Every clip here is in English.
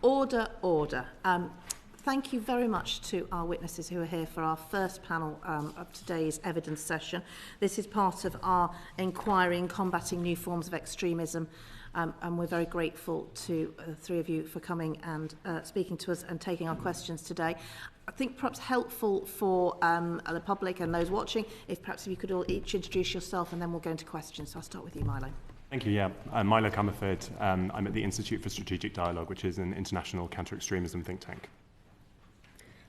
Order, order. Thank you very much to our witnesses who are here for our first panel of today's evidence session. This is part of our inquiry in combating new forms of extremism, and we're very grateful to the three of you for coming and speaking to us and taking our questions today. I think perhaps helpful for the public and those watching, if perhaps you could all each introduce yourself and then we'll go into questions. So I'll start with you, Milo. Thank you. Yeah, I'm Milo Comerford. I'm at the Institute for Strategic Dialogue, which is an international counter-extremism think tank.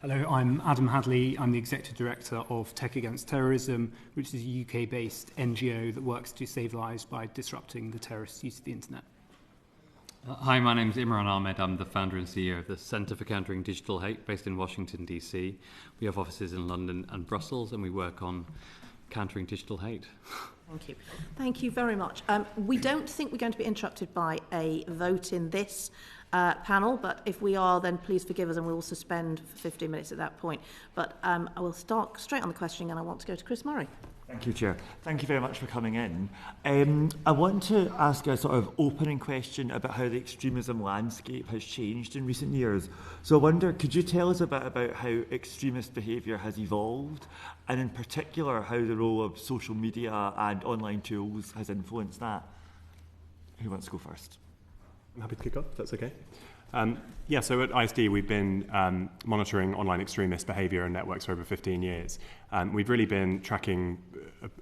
Hello, I'm Adam Hadley. I'm the Executive Director of Tech Against Terrorism, which is a UK-based NGO that works to save lives by disrupting the terrorist use of the internet. Hi, my name is Imran Ahmed. I'm the founder and CEO of the Centre for Countering Digital Hate based in Washington, DC. We have offices in London and Brussels, and we work on countering digital hate. Thank you. Thank you very much. We don't think we're going to be interrupted by a vote in this panel, but if we are, then please forgive us and we'll suspend for 15 minutes at that point. But I will start straight on the questioning and I want to go to Chris Murray. Thank you, Chair. Thank you very much for coming in. I want to ask a sort of opening question about how the extremism landscape has changed in recent years. So I wonder, could you tell us a bit about how extremist behaviour has evolved, and in particular how the role of social media and online tools has influenced that? Who wants to go first? I'm happy to kick off, if that's okay. So at ISD we've been monitoring online extremist behaviour and networks for over 15 years. We've really been tracking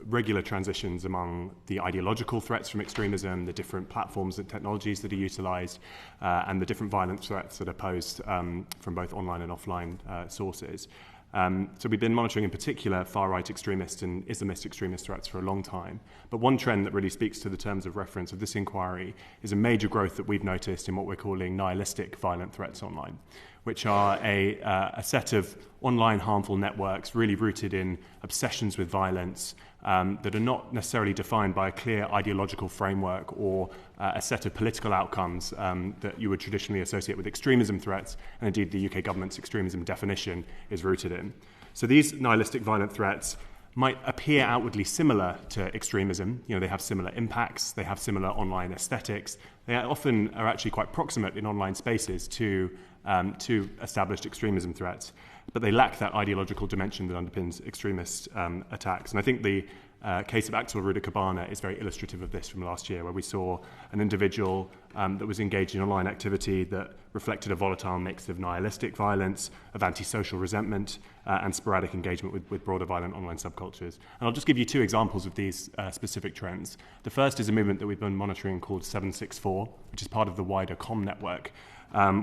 regular transitions among the ideological threats from extremism, the different platforms and technologies that are utilised, and the different violent threats that are posed from both online and offline sources. So we've been monitoring in particular far-right extremist and Islamist extremist threats for a long time. But one trend that really speaks to the terms of reference of this inquiry is a major growth that we've noticed in what we're calling nihilistic violent threats online, which are a set of online harmful networks really rooted in obsessions with violence that are not necessarily defined by a clear ideological framework or a set of political outcomes that you would traditionally associate with extremism threats, and indeed the UK government's extremism definition is rooted in. So these nihilistic violent threats might appear outwardly similar to extremism. You know, they have similar impacts, they have similar online aesthetics. They often are actually quite proximate in online spaces to established extremism threats, but they lack that ideological dimension that underpins extremist attacks. And I think the case of Axel Ruda-Cabana is very illustrative of this from last year, where we saw an individual that was engaged in online activity that reflected a volatile mix of nihilistic violence, of antisocial resentment, and sporadic engagement with broader violent online subcultures. And I'll just give you two examples of these specific trends. The first is a movement that we've been monitoring called 764, which is part of the wider Com network,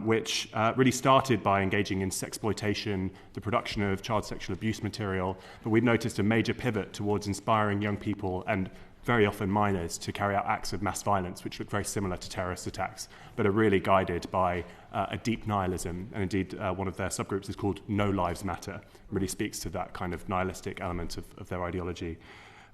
which really started by engaging in sexploitation, the production of child sexual abuse material, but we've noticed a major pivot towards inspiring young people and very often minors to carry out acts of mass violence, which look very similar to terrorist attacks, but are really guided by a deep nihilism. And indeed, one of their subgroups is called No Lives Matter. It really speaks to that kind of nihilistic element of their ideology.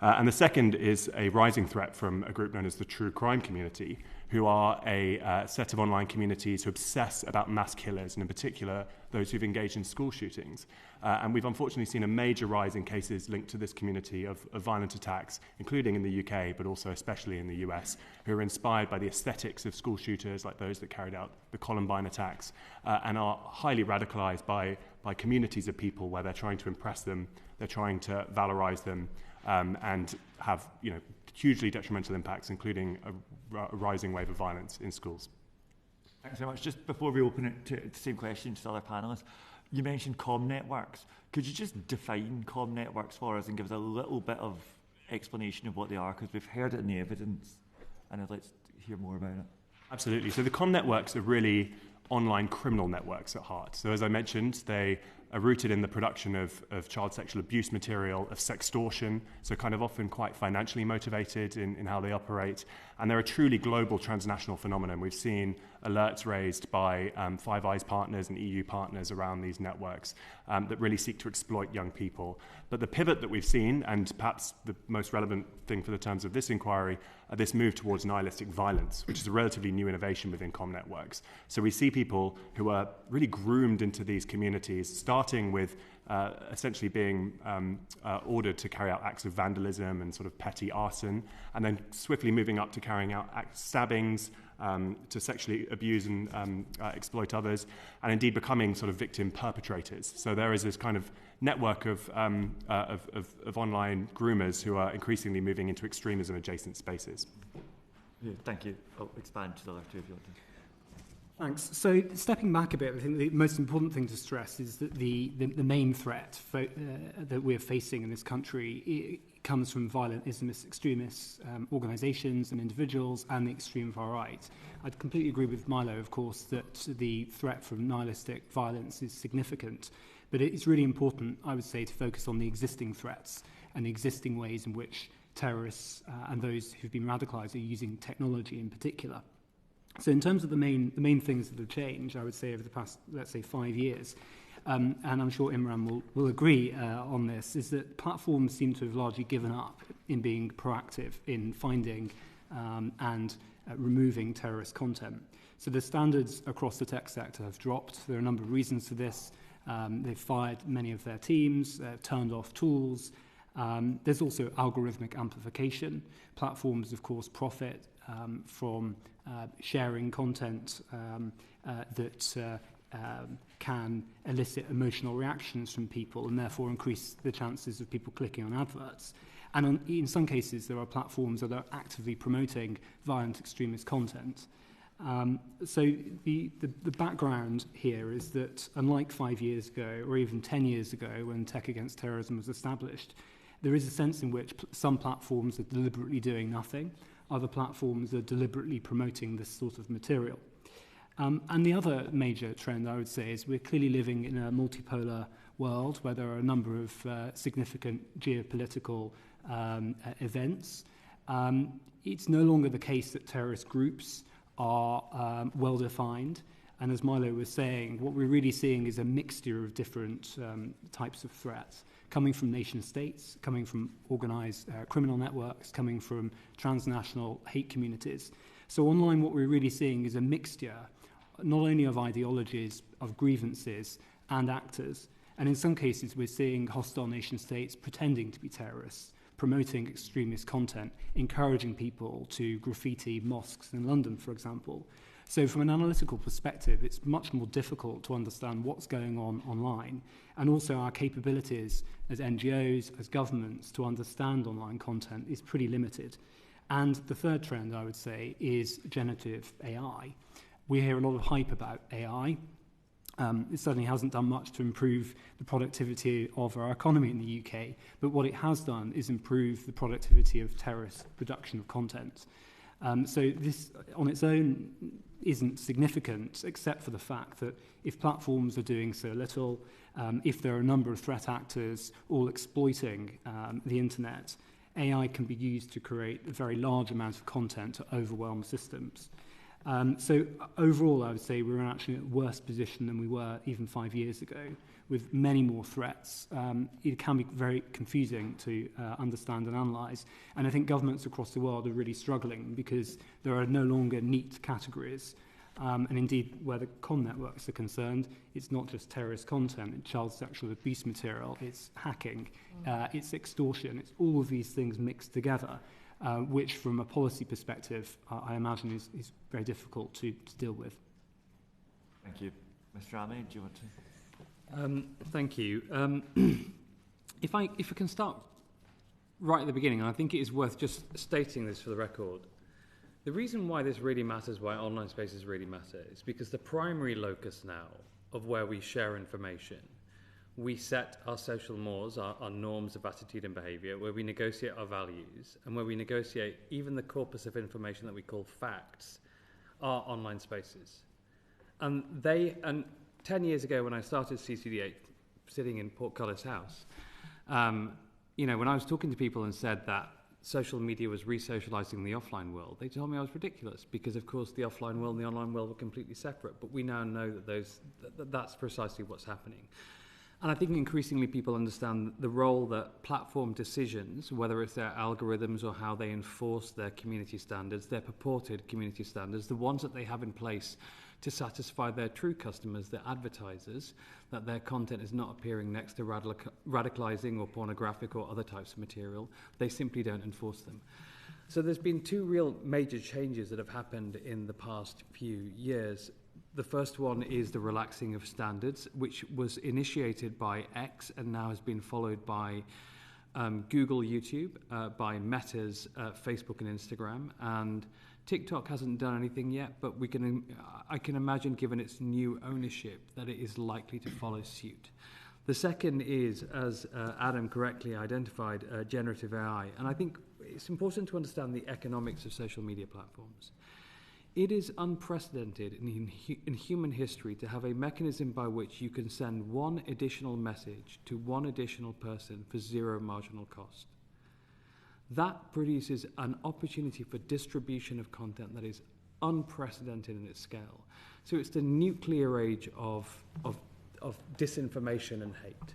And the second is a rising threat from a group known as the True Crime Community, who are a set of online communities who obsess about mass killers, and in particular, those who've engaged in school shootings. And we've unfortunately seen a major rise in cases linked to this community of violent attacks, including in the UK, but also especially in the US, who are inspired by the aesthetics of school shooters like those that carried out the Columbine attacks, and are highly radicalized by communities of people where they're trying to impress them, they're trying to valorize them, and have hugely detrimental impacts, including a rising wave of violence in schools. Thanks very much. Just before we open it to the same question to the other panellists, you mentioned com networks. Could you just define com networks for us and give us a little bit of explanation of what they are? Because we've heard it in the evidence, and I'd like to hear more about it. Absolutely. So the com networks are really online criminal networks at heart. So as I mentioned, they are rooted in the production of child sexual abuse material, of sextortion, so kind of often quite financially motivated in how they operate. And they're a truly global transnational phenomenon. We've seen alerts raised by Five Eyes partners and EU partners around these networks that really seek to exploit young people. But the pivot that we've seen, and perhaps the most relevant thing for the terms of this inquiry, this move towards nihilistic violence, which is a relatively new innovation within com networks. So we see people who are really groomed into these communities, starting with essentially being ordered to carry out acts of vandalism and sort of petty arson, and then swiftly moving up to carrying out stabbings, to sexually abuse and exploit others, and indeed becoming sort of victim perpetrators. So there is this kind of network of online groomers who are increasingly moving into extremism-adjacent spaces. Yeah, thank you. I'll expand to the other two if you want to. Thanks. So stepping back a bit, I think the most important thing to stress is that the main threat that we're facing in this country comes from violent Islamist extremist organisations and individuals and the extreme far right. I'd completely agree with Milo, of course, that the threat from nihilistic violence is significant, but it's really important, I would say, to focus on the existing threats and the existing ways in which terrorists and those who've been radicalised are using technology in particular. So in terms of the main things that have changed, I would say over the past, let's say, 5 years, and I'm sure Imran will agree on this, is that platforms seem to have largely given up in being proactive in finding and removing terrorist content. So the standards across the tech sector have dropped. There are a number of reasons for this. They've fired many of their teams, turned off tools. There's also algorithmic amplification. Platforms, of course, profit from sharing content that can elicit emotional reactions from people and therefore increase the chances of people clicking on adverts. And in some cases, there are platforms that are actively promoting violent extremist content. So the background here is that, unlike 5 years ago or even 10 years ago when Tech Against Terrorism was established, there is a sense in which some platforms are deliberately doing nothing, other platforms are deliberately promoting this sort of material. And the other major trend, I would say, is we're clearly living in a multipolar world where there are a number of significant geopolitical events. It's no longer the case that terrorist groups are well-defined. And as Milo was saying, what we're really seeing is a mixture of different types of threats, coming from nation states, coming from organised criminal networks, coming from transnational hate communities. So online what we're really seeing is a mixture, not only of ideologies, of grievances and actors, and in some cases we're seeing hostile nation states pretending to be terrorists, promoting extremist content, encouraging people to graffiti mosques in London, for example. So from an analytical perspective, it's much more difficult to understand what's going on online, and also our capabilities as NGOs, as governments, to understand online content is pretty limited. And the third trend, I would say, is generative AI. We hear a lot of hype about AI. It certainly hasn't done much to improve the productivity of our economy in the UK, but what it has done is improve the productivity of terrorist production of content. So this, on its own, isn't significant, except for the fact that if platforms are doing so little, if there are a number of threat actors all exploiting the internet, AI can be used to create a very large amount of content to overwhelm systems. So overall, I would say we're actually in a worse position than we were even 5 years ago, with many more threats. It can be very confusing to understand and analyse. And I think governments across the world are really struggling because there are no longer neat categories. And indeed, where the comm networks are concerned, it's not just terrorist content, it's child sexual abuse material, it's hacking, it's extortion, it's all of these things mixed together. Which, from a policy perspective, I imagine is very difficult to deal with. Thank you. Mr. Ahmed, do you want to? Thank you. If I can start right at the beginning, and I think it is worth just stating this for the record, the reason why this really matters, why online spaces really matter, is because the primary locus now of where we share information, we set our social mores, our norms of attitude and behaviour, where we negotiate our values, and where we negotiate even the corpus of information that we call facts, are online spaces. And 10 years ago when I started CCD8, sitting in Portcullis House, when I was talking to people and said that social media was re-socialising the offline world, they told me I was ridiculous because, of course, the offline world and the online world were completely separate. But we now know that that's precisely what's happening. And I think increasingly people understand the role that platform decisions, whether it's their algorithms or how they enforce their community standards, their purported community standards, the ones that they have in place to satisfy their true customers, their advertisers, that their content is not appearing next to radicalizing or pornographic or other types of material. They simply don't enforce them. So there's been two real major changes that have happened in the past few years. The first one is the relaxing of standards, which was initiated by X and now has been followed by Google, YouTube, by Meta's Facebook and Instagram, and TikTok hasn't done anything yet, but I can imagine, given its new ownership, that it is likely to follow suit. The second is, as Adam correctly identified, generative AI, and I think it's important to understand the economics of social media platforms. It is unprecedented in human history to have a mechanism by which you can send one additional message to one additional person for zero marginal cost. That produces an opportunity for distribution of content that is unprecedented in its scale. So it's the nuclear age of disinformation and hate.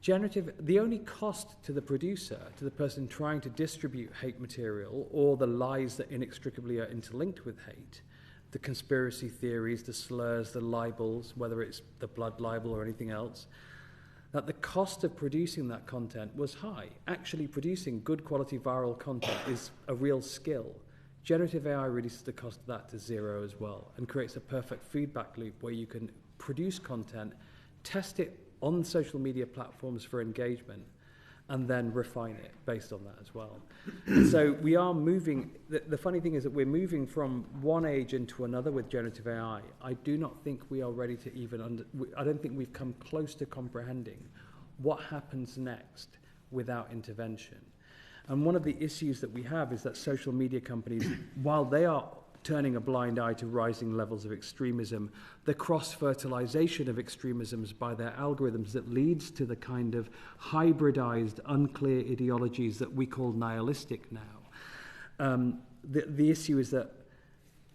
The only cost to the producer, to the person trying to distribute hate material or the lies that inextricably are interlinked with hate, the conspiracy theories, the slurs, the libels, whether it's the blood libel or anything else, that the cost of producing that content was high. Actually producing good quality viral content is a real skill. Generative AI reduces the cost of that to zero as well and creates a perfect feedback loop where you can produce content, test it on social media platforms for engagement, and then refine it based on that as well. And so we are moving, the funny thing is that we're moving from one age into another with generative AI. I do not think we are ready to I don't think we've come close to comprehending what happens next without intervention. And one of the issues that we have is that social media companies, while they are turning a blind eye to rising levels of extremism, the cross-fertilization of extremisms by their algorithms that leads to the kind of hybridized, unclear ideologies that we call nihilistic now. The issue is that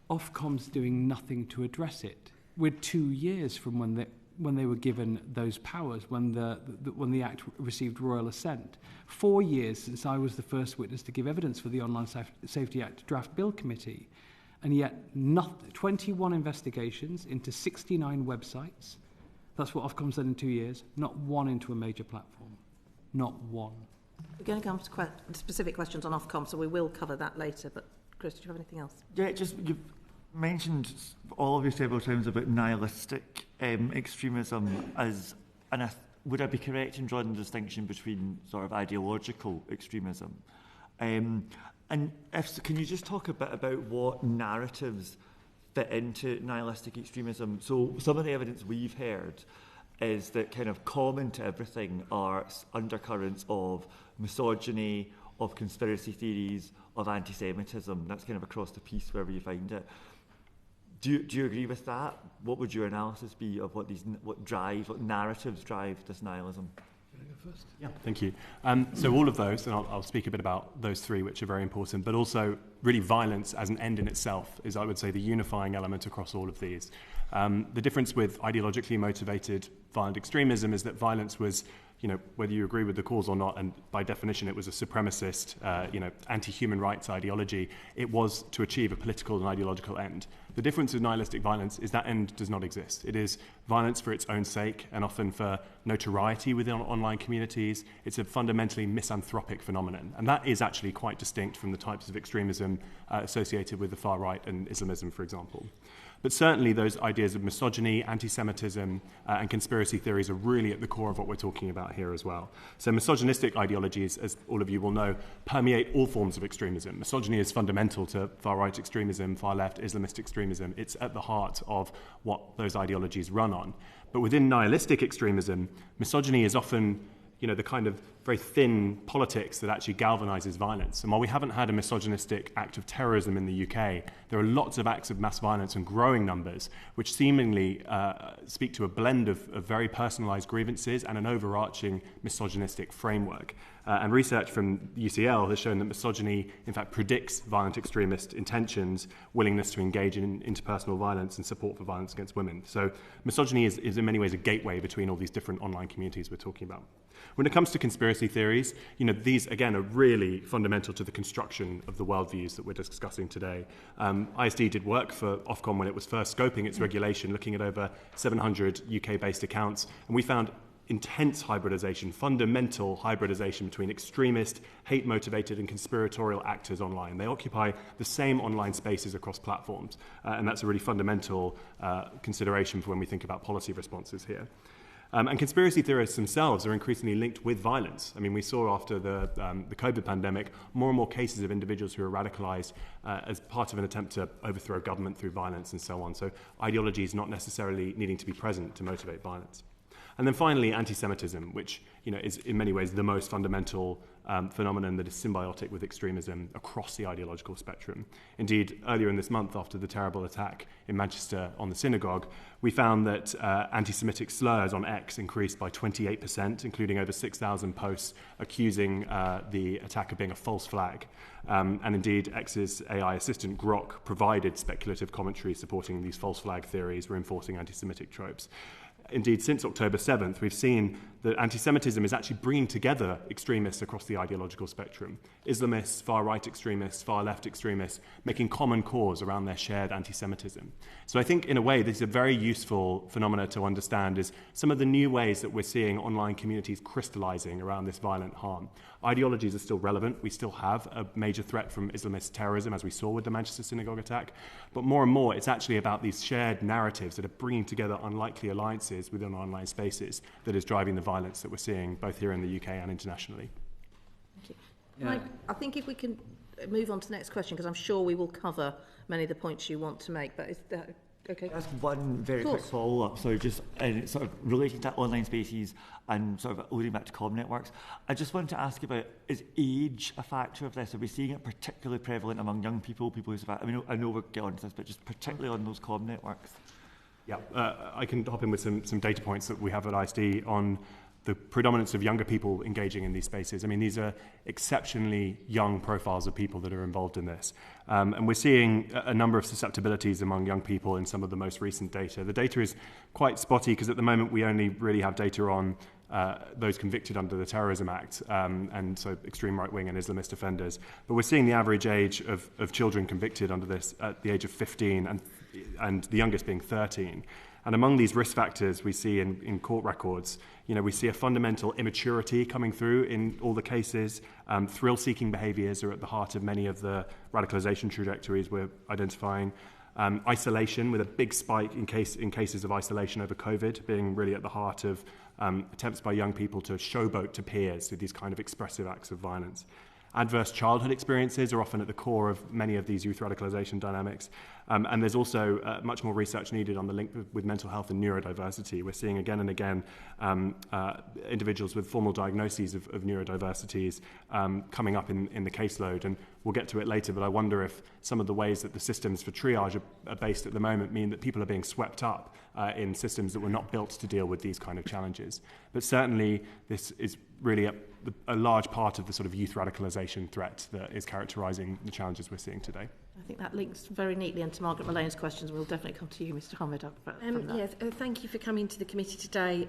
Ofcom's doing nothing to address it. We're 2 years from when they were given those powers, when the Act received royal assent. 4 years since I was the first witness to give evidence for the Online Safety Act Draft Bill Committee. And yet 21 investigations into 69 websites. That's what Ofcom's done in 2 years. Not one into a major platform. Not one. We're going to come to specific questions on Ofcom, so we will cover that later. But Chris, do you have anything else? Yeah, you've mentioned all of you several times about nihilistic extremism would I be correct in drawing the distinction between sort of ideological extremism? And can you just talk a bit about what narratives fit into nihilistic extremism? So some of the evidence we've heard is that kind of common to everything are undercurrents of misogyny, of conspiracy theories, of anti-Semitism. That's kind of across the piece wherever you find it. Do you agree with that? What would your analysis be of what narratives drive this nihilism? First. Yeah, thank you. So all of those, and I'll speak a bit about those three, which are very important, but also really violence as an end in itself is, I would say, the unifying element across all of these. The difference with ideologically motivated violent extremism is that violence was, whether you agree with the cause or not, and by definition it was a supremacist, anti-human rights ideology, it was to achieve a political and ideological end. The difference with nihilistic violence is that end does not exist. It is violence for its own sake and often for notoriety within online communities. It's a fundamentally misanthropic phenomenon. And that is actually quite distinct from the types of extremism associated with the far right and Islamism, for example. But certainly those ideas of misogyny, anti-Semitism, and conspiracy theories are really at the core of what we're talking about here as well. So misogynistic ideologies, as all of you will know, permeate all forms of extremism. Misogyny is fundamental to far-right extremism, far-left Islamist extremism. It's at the heart of what those ideologies run on. But within nihilistic extremism, misogyny is often the kind of very thin politics that actually galvanizes violence. And while we haven't had a misogynistic act of terrorism in the UK, there are lots of acts of mass violence and growing numbers which seemingly speak to a blend of very personalized grievances and an overarching misogynistic framework. And research from UCL has shown that misogyny, in fact, predicts violent extremist intentions, willingness to engage in interpersonal violence and support for violence against women. So misogyny is in many ways a gateway between all these different online communities we're talking about. When it comes to conspiracy theories, these, again, are really fundamental to the construction of the worldviews that we're discussing today. ISD did work for Ofcom when it was first scoping its regulation, looking at over 700 UK-based accounts, and we found intense hybridization, fundamental hybridization between extremist, hate-motivated and conspiratorial actors online. They occupy the same online spaces across platforms, and that's a really fundamental consideration for when we think about policy responses here. And conspiracy theorists themselves are increasingly linked with violence. I mean, we saw after the COVID pandemic more and more cases of individuals who are radicalized as part of an attempt to overthrow government through violence and so on. So ideology is not necessarily needing to be present to motivate violence. And then finally, anti-Semitism, which is in many ways the most fundamental phenomenon that is symbiotic with extremism across the ideological spectrum. Indeed, earlier in this month, after the terrible attack in Manchester on the synagogue, we found that anti-Semitic slurs on X increased by 28%, including over 6,000 posts accusing the attack of being a false flag. And indeed, X's AI assistant, Grok, provided speculative commentary supporting these false flag theories, reinforcing anti-Semitic tropes. Indeed, since October 7th, we've seen that anti-Semitism is actually bringing together extremists across the ideological spectrum. Islamists, far-right extremists, far-left extremists, making common cause around their shared anti-Semitism. So I think, in a way, this is a very useful phenomena to understand is some of the new ways that we're seeing online communities crystallizing around this violent harm. Ideologies are still relevant. We still have a major threat from Islamist terrorism, as we saw with the Manchester synagogue attack. But more and more, it's actually about these shared narratives that are bringing together unlikely alliances within online spaces that is driving the violence that we're seeing both here in the UK and internationally. Thank you. Yeah. I think if we can move on to the next question, because I'm sure we will cover many of the points you want to make, but is that okay? That's one very quick follow-up. So just sort of relating to online spaces and sort of alluding back to comm networks, I just wanted to ask about, is age a factor of this? Are we seeing it particularly prevalent among young people who's about, I know we'll get on to this, but just particularly on those comm networks? Yeah, I can hop in with some data points that we have at ISD on the predominance of younger people engaging in these spaces. I mean, these are exceptionally young profiles of people that are involved in this. And we're seeing a number of susceptibilities among young people in some of the most recent data. The data is quite spotty because at the moment we only really have data on those convicted under the Terrorism Act, and so extreme right-wing and Islamist offenders. But we're seeing the average age of children convicted under this at the age of 15, and the youngest being 13. And among these risk factors we see in court records, we see a fundamental immaturity coming through in all the cases. Thrill-seeking behaviours are at the heart of many of the radicalisation trajectories we're identifying. Isolation, with a big spike in cases of isolation over COVID, being really at the heart of attempts by young people to showboat to peers with these kind of expressive acts of violence. Adverse childhood experiences are often at the core of many of these youth radicalisation dynamics. And there's also much more research needed on the link with mental health and neurodiversity. We're seeing again and again individuals with formal diagnoses of neurodiversities coming up in the caseload. And we'll get to it later, but I wonder if some of the ways that the systems for triage are based at the moment mean that people are being swept up in systems that were not built to deal with these kind of challenges. But certainly this is really a large part of the sort of youth radicalisation threat that is characterising the challenges we're seeing today. I think that links very neatly into Margaret Mullane's questions. We'll definitely come to you, Mr. Ahmed. Yes, thank you for coming to the committee today.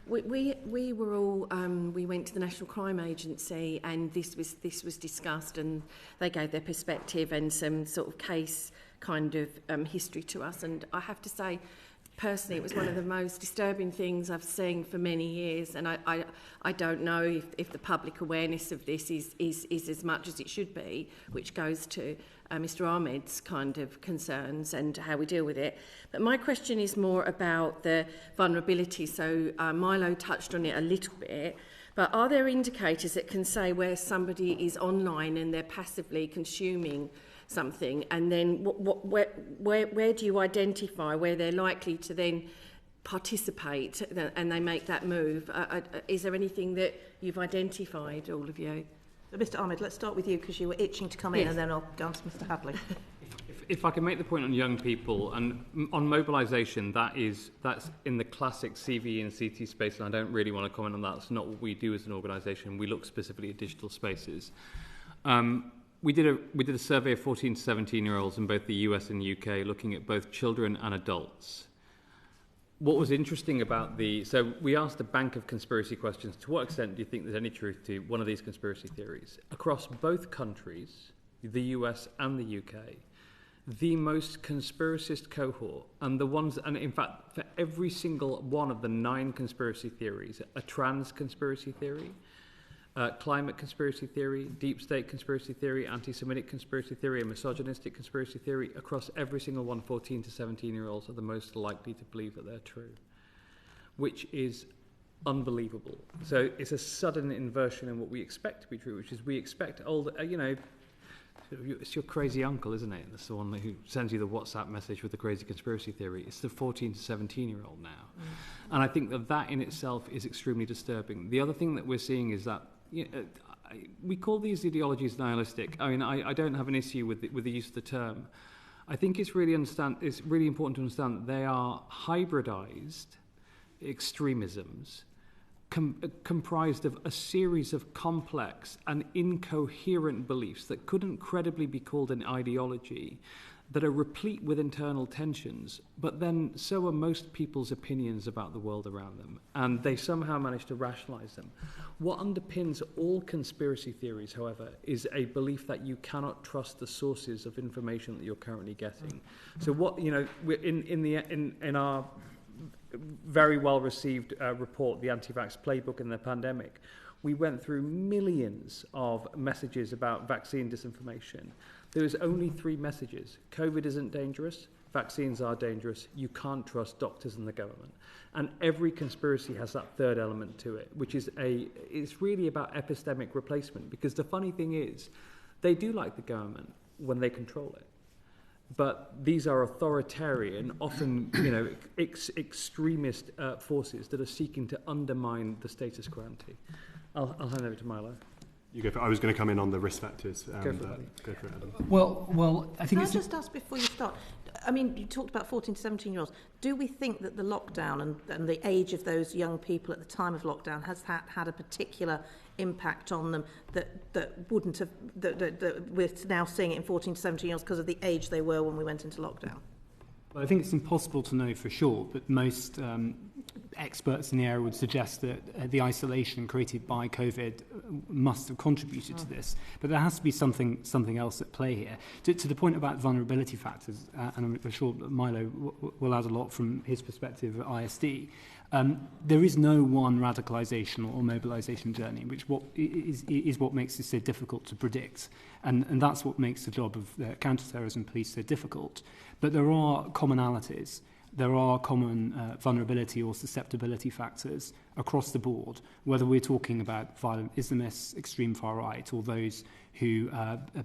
We were all we went to the National Crime Agency, and this was discussed, and they gave their perspective and some sort of case kind of history to us. And I have to say, personally, it was one of the most disturbing things I've seen for many years, and I don't know if the public awareness of this is as much as it should be, which goes to Mr. Ahmed's kind of concerns and how we deal with it. But my question is more about the vulnerability. So Milo touched on it a little bit, but are there indicators that can say where somebody is online and they're passively consuming something, and then where do you identify where they're likely to then participate and they make that move? Is there anything that you've identified, all of you? So, Mr. Ahmed, let's start with you because you were itching to come in, and then I'll go on to Mr. Hadley. If I can make the point on young people and on mobilisation, that's in the classic CV and CT space, and I don't really want to comment on that. It's not what we do as an organisation. We look specifically at digital spaces. We did a survey of 14 to 17-year-olds in both the US and UK, looking at both children and adults. What was interesting about so we asked a bank of conspiracy questions. To what extent do you think there's any truth to one of these conspiracy theories? Across both countries, the US and the UK, the most conspiracist cohort, and the ones, and in fact, for every single one of the 9 conspiracy theories, a trans conspiracy theory, climate conspiracy theory, deep state conspiracy theory, anti-Semitic conspiracy theory, and misogynistic conspiracy theory, across every single one, 14 to 17-year-olds are the most likely to believe that they're true, which is unbelievable. So it's a sudden inversion in what we expect to be true, which is we expect older, it's your crazy uncle, isn't it? That's the one who sends you the WhatsApp message with the crazy conspiracy theory. It's the 14 to 17-year-old now. And I think that in itself is extremely disturbing. The other thing that we're seeing is that we call these ideologies nihilistic. I mean, I don't have an issue with the use of the term. I think it's really important to understand that they are hybridized extremisms comprised of a series of complex and incoherent beliefs that couldn't credibly be called an ideology, that are replete with internal tensions, but then so are most people's opinions about the world around them, and they somehow manage to rationalize them. What underpins all conspiracy theories, however, is a belief that you cannot trust the sources of information that you're currently getting. So what, in our very well received report, the Anti-Vax Playbook in the Pandemic, we went through millions of messages about vaccine disinformation. There is only 3 messages. COVID isn't dangerous, vaccines are dangerous, you can't trust doctors and the government. And every conspiracy has that third element to it, which is it's really about epistemic replacement, because the funny thing is, they do like the government when they control it. But these are authoritarian, often extremist forces that are seeking to undermine the status quo ante. I'll hand over to Milo. You go for it. I was going to come in on the risk factors. Go for it, Adam. Well, I think Can I just ask before you start? I mean, you talked about 14 to 17-year-olds. Do we think that the lockdown and the age of those young people at the time of lockdown has had a particular impact on them that wouldn't have, that we're now seeing it in 14 to 17-year-olds because of the age they were when we went into lockdown? Well, I think it's impossible to know for sure, but most experts in the area would suggest that the isolation created by COVID must have contributed to this. But there has to be something else at play here. To the point about vulnerability factors, and I'm sure Milo will add a lot from his perspective at ISD, there is no one radicalisation or mobilisation journey, which is what makes it so difficult to predict. And that's what makes the job of the counter-terrorism police so difficult. But there are commonalities. There are common vulnerability or susceptibility factors across the board, whether we're talking about violent Islamists, extreme far-right, or those who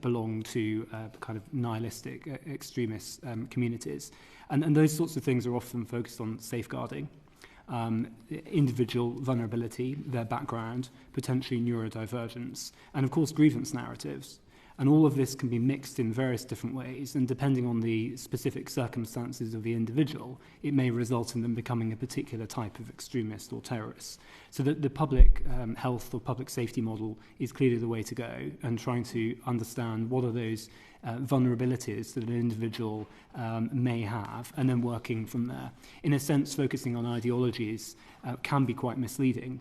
belong to kind of nihilistic extremist communities. And those sorts of things are often focused on safeguarding, individual vulnerability, their background, potentially neurodivergence, and of course grievance narratives. And all of this can be mixed in various different ways, and depending on the specific circumstances of the individual, it may result in them becoming a particular type of extremist or terrorist. So that the public health or public safety model is clearly the way to go, and trying to understand what are those vulnerabilities that an individual may have, and then working from there. In a sense, focusing on ideologies can be quite misleading,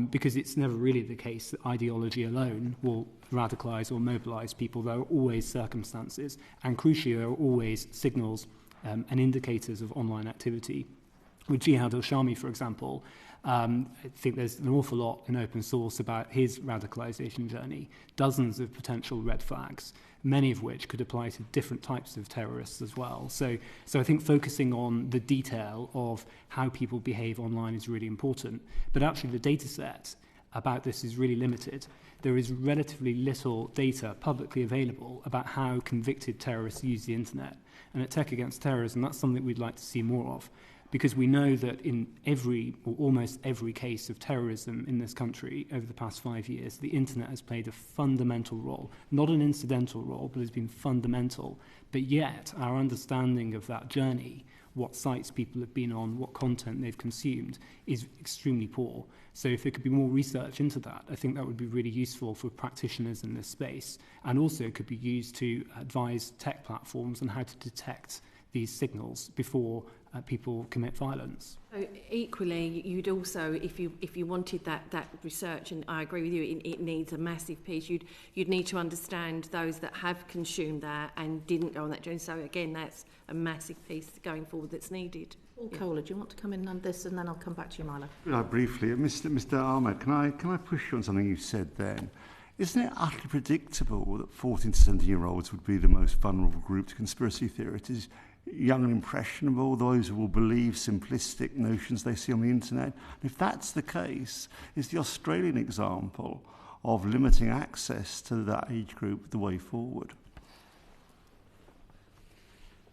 because it's never really the case that ideology alone will radicalise or mobilise people. There are always circumstances, and crucially, there are always signals and indicators of online activity. With Jihad al-Shami, for example, I think there's an awful lot in open source about his radicalisation journey, dozens of potential red flags, many of which could apply to different types of terrorists as well. So I think focusing on the detail of how people behave online is really important. But actually the data set about this is really limited. There is relatively little data publicly available about how convicted terrorists use the internet. And at Tech Against Terrorism, that's something we'd like to see more of, because we know that in every or almost every case of terrorism in this country over the past 5 years, the internet has played a fundamental role, not an incidental role, but has been fundamental. But yet our understanding of that journey, what sites people have been on, what content they've consumed, is extremely poor. So if there could be more research into that, I think that would be really useful for practitioners in this space, and also could be used to advise tech platforms on how to detect these signals before people commit violence. So equally, you'd also, if you wanted that research, and I agree with you, it needs a massive piece. You'd need to understand those that have consumed that and didn't go on that journey. So again, that's a massive piece going forward that's needed. Paul Kohler, do you want to come in on this, and then I'll come back to you, Milo? Briefly, Mr. Ahmed, can I push you on something you said then? Isn't it utterly predictable that 14 to 17-year-olds would be the most vulnerable group to conspiracy theory? It is young and impressionable, those who will believe simplistic notions they see on the internet. And if that's the case, is the Australian example of limiting access to that age group the way forward?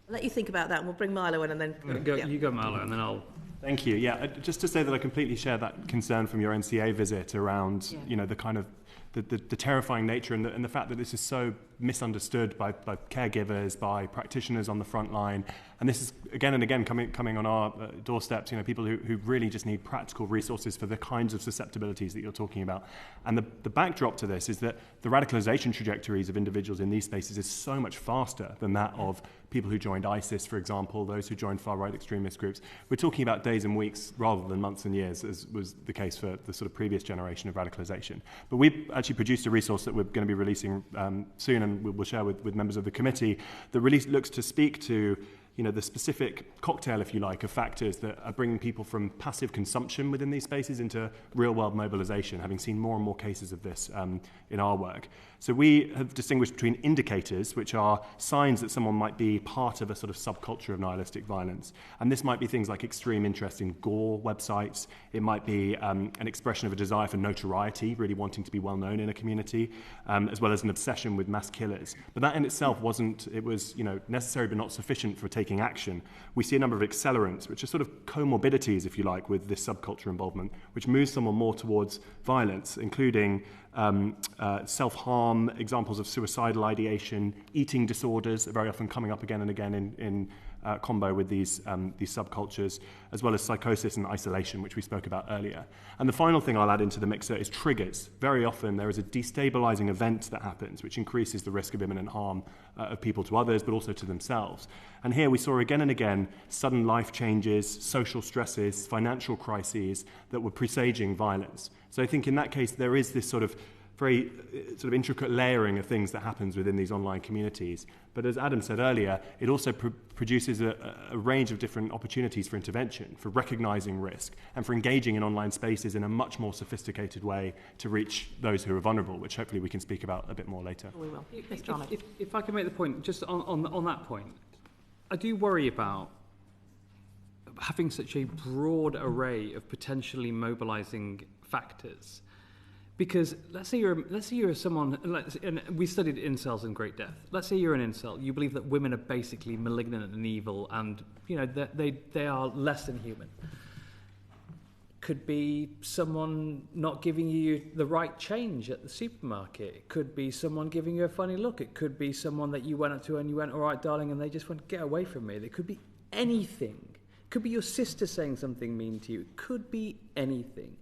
I'll let you think about that, and we'll bring Milo in, and then... You go, Milo, and then I'll... Thank you. Yeah, just to say that I completely share that concern from your NCA visit around, the kind of the terrifying nature and the fact that this is so misunderstood by caregivers, by practitioners on the front line. And this is again and again coming on our doorsteps, people who really just need practical resources for the kinds of susceptibilities that you're talking about. And the backdrop to this is that the radicalization trajectories of individuals in these spaces is so much faster than that of people who joined ISIS, for example, those who joined far-right extremist groups. We're talking about days and weeks rather than months and years, as was the case for the sort of previous generation of radicalization. But we've actually produced a resource that we're going to be releasing soon, and we'll share with members of the committee, that really looks to speak to the specific cocktail, if you like, of factors that are bringing people from passive consumption within these spaces into real-world mobilization, having seen more and more cases of this in our work. So we have distinguished between indicators, which are signs that someone might be part of a sort of subculture of nihilistic violence. And this might be things like extreme interest in gore websites. It might be an expression of a desire for notoriety, really wanting to be well known in a community, as well as an obsession with mass killers. But that in itself was necessary but not sufficient for taking action. We see a number of accelerants, which are sort of comorbidities, if you like, with this subculture involvement, which moves someone more towards violence, including self-harm, examples of suicidal ideation, eating disorders are very often coming up again and again in combo with these subcultures, as well as psychosis and isolation, which we spoke about earlier. And the final thing I'll add into the mixer is triggers. Very often there is a destabilizing event that happens, which increases the risk of imminent harm of people to others, but also to themselves. And here we saw again and again sudden life changes, social stresses, financial crises that were presaging violence. So I think in that case there is this sort of very sort of intricate layering of things that happens within these online communities. But as Adam said earlier, it also produces a range of different opportunities for intervention, for recognizing risk, and for engaging in online spaces in a much more sophisticated way to reach those who are vulnerable, which hopefully we can speak about a bit more later. We will. If I can make the point, just on that point, I do worry about having such a broad array of potentially mobilizing factors. Because let's say you're someone, and we studied incels in great depth. Let's say you're an incel. You believe that women are basically malignant and evil, and that they are less than human. Could be someone not giving you the right change at the supermarket. It could be someone giving you a funny look. It could be someone that you went up to and you went, "All right, darling," and they just went, "Get away from me." It could be anything. It could be your sister saying something mean to you. It could be anything.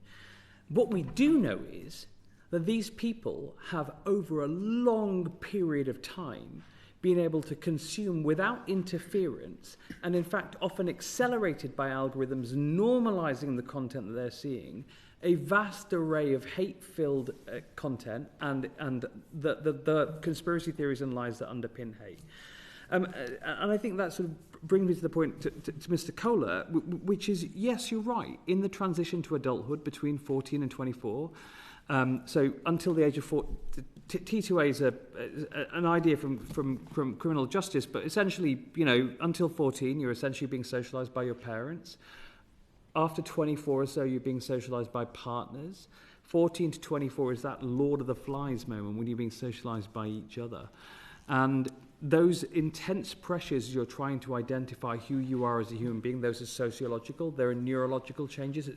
What we do know is that these people have, over a long period of time, been able to consume without interference, and in fact often accelerated by algorithms normalizing the content that they're seeing, a vast array of hate-filled content and the conspiracy theories and lies that underpin hate. And I think that sort of brings me to the point to Mr. Kohler, which is, yes, you're right. In the transition to adulthood between 14 and 24, so until the age of 4, T2A is an idea from criminal justice, but essentially, until 14, you're essentially being socialised by your parents. After 24 or so, you're being socialised by partners. 14 to 24 is that Lord of the Flies moment when you're being socialised by each other. And those intense pressures, you're trying to identify who you are as a human being. Those are sociological. There are neurological changes.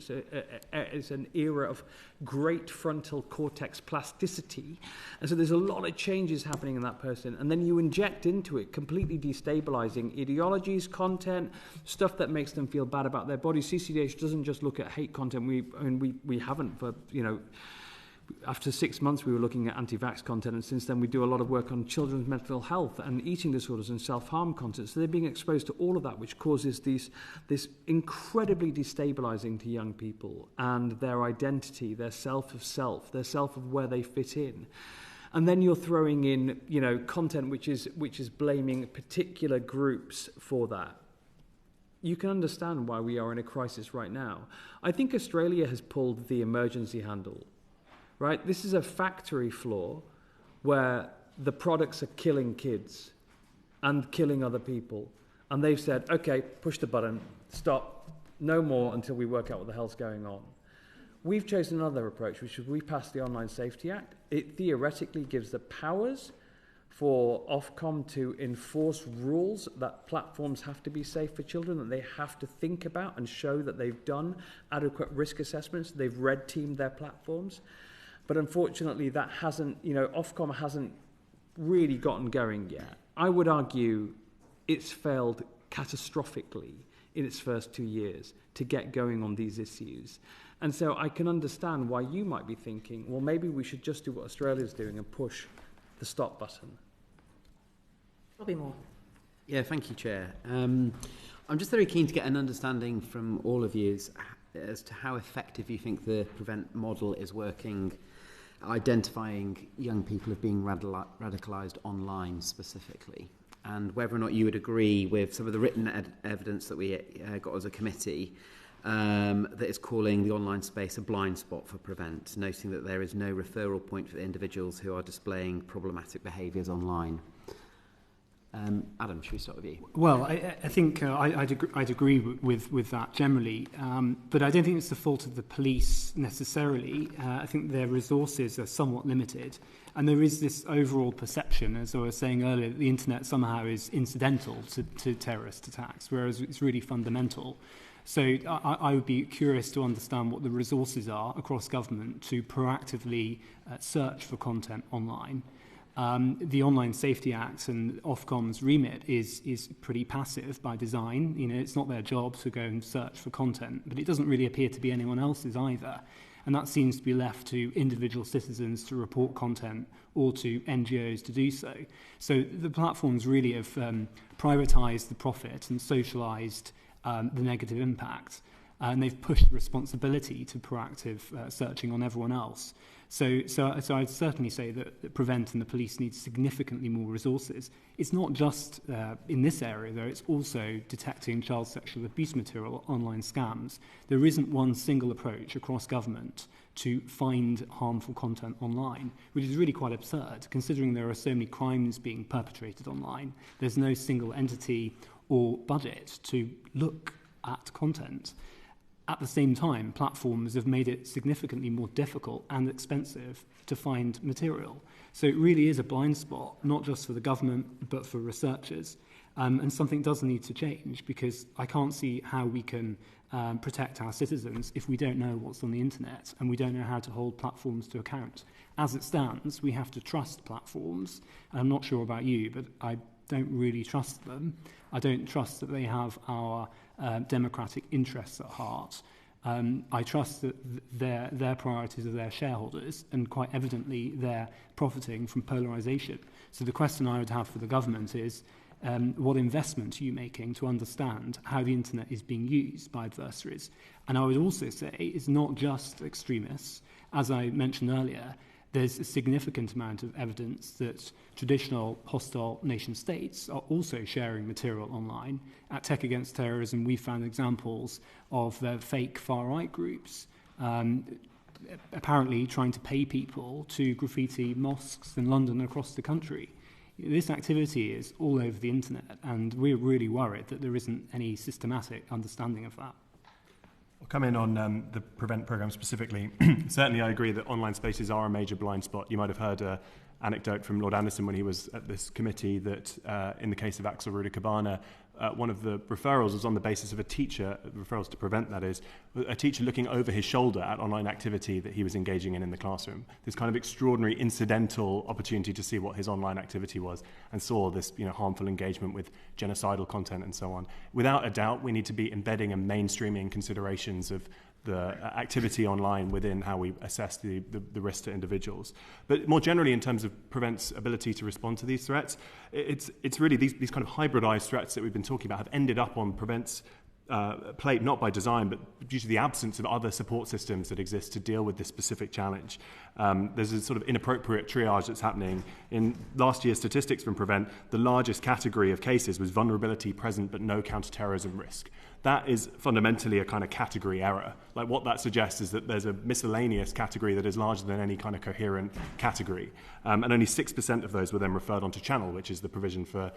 It's an era of great frontal cortex plasticity. And so there's a lot of changes happening in that person. And then you inject into it completely destabilizing ideologies, content, stuff that makes them feel bad about their bodies. CCDH doesn't just look at hate content. We haven't for, After 6 months, we were looking at anti-vax content, and since then we do a lot of work on children's mental health and eating disorders and self-harm content. So they're being exposed to all of that, which causes this incredibly destabilizing to young people and their identity, their self of self, their self of where they fit in. And then you're throwing in, content which is blaming particular groups for that. You can understand why we are in a crisis right now. I think Australia has pulled the emergency handle. Right? This is a factory floor where the products are killing kids and killing other people. And they've said, okay, push the button, stop, no more until we work out what the hell's going on. We've chosen another approach, which is we passed the Online Safety Act. It theoretically gives the powers for Ofcom to enforce rules that platforms have to be safe for children, that they have to think about and show that they've done adequate risk assessments, they've red teamed their platforms. But unfortunately, that hasn't, Ofcom hasn't really gotten going yet. I would argue it's failed catastrophically in its first 2 years to get going on these issues. And so I can understand why you might be thinking, well, maybe we should just do what Australia's doing and push the stop button. Bobby Moore. Yeah, thank you, Chair. I'm just very keen to get an understanding from all of you as to how effective you think the Prevent model is working, identifying young people as being radicalised online specifically, and whether or not you would agree with some of the written evidence that we got as a committee that is calling the online space a blind spot for Prevent, noting that there is no referral point for the individuals who are displaying problematic behaviours online. Adam, should we start with you? Well, I think I'd agree with that generally, but I don't think it's the fault of the police necessarily. I think their resources are somewhat limited, and there is this overall perception, as I was saying earlier, that the internet somehow is incidental to terrorist attacks, whereas it's really fundamental. So I would be curious to understand what the resources are across government to proactively search for content online. The Online Safety Act and Ofcom's remit is pretty passive by design. It's not their job to go and search for content, but it doesn't really appear to be anyone else's either. And that seems to be left to individual citizens to report content or to NGOs to do so. So the platforms really have privatised the profit and socialised the negative impact. And they've pushed responsibility to proactive searching on everyone else. So I'd certainly say that Prevent and the police need significantly more resources. It's not just in this area, though. It's also detecting child sexual abuse material, online scams. There isn't one single approach across government to find harmful content online, which is really quite absurd, considering there are so many crimes being perpetrated online. There's no single entity or budget to look at content. At the same time, platforms have made it significantly more difficult and expensive to find material. So it really is a blind spot, not just for the government, but for researchers. And something does need to change, because I can't see how we can protect our citizens if we don't know what's on the internet and we don't know how to hold platforms to account. As it stands, we have to trust platforms. I'm not sure about you, but I don't really trust them. I don't trust that they have our democratic interests at heart. I trust that their priorities are their shareholders, and quite evidently they're profiting from polarisation. So the question I would have for the government is, what investment are you making to understand how the internet is being used by adversaries? And I would also say it's not just extremists. As I mentioned earlier, there's a significant amount of evidence that traditional hostile nation states are also sharing material online. At Tech Against Terrorism, we found examples of fake far-right groups apparently trying to pay people to graffiti mosques in London and across the country. This activity is all over the internet, and we're really worried that there isn't any systematic understanding of that. I'll come in on the Prevent programme specifically. Certainly I agree that online spaces are a major blind spot. You might have heard an anecdote from Lord Anderson when he was at this committee that in the case of Axel Rudikabana, one of the referrals was on the basis of a teacher, referrals to Prevent that is, a teacher looking over his shoulder at online activity that he was engaging in the classroom. This kind of extraordinary incidental opportunity to see what his online activity was, and saw this harmful engagement with genocidal content and so on. Without a doubt, we need to be embedding and mainstreaming considerations of activity online within how we assess the risk to individuals. But more generally, in terms of Prevent's ability to respond to these threats, it's really these kind of hybridized threats that we've been talking about have ended up on Prevent's plate, not by design, but due to the absence of other support systems that exist to deal with this specific challenge. There's a sort of inappropriate triage that's happening. In last year's statistics from Prevent, the largest category of cases was vulnerability present but no counter-terrorism risk. That is fundamentally a kind of category error. Like what that suggests is that there's a miscellaneous category that is larger than any kind of coherent category. And only 6% of those were then referred onto channel, which is the provision for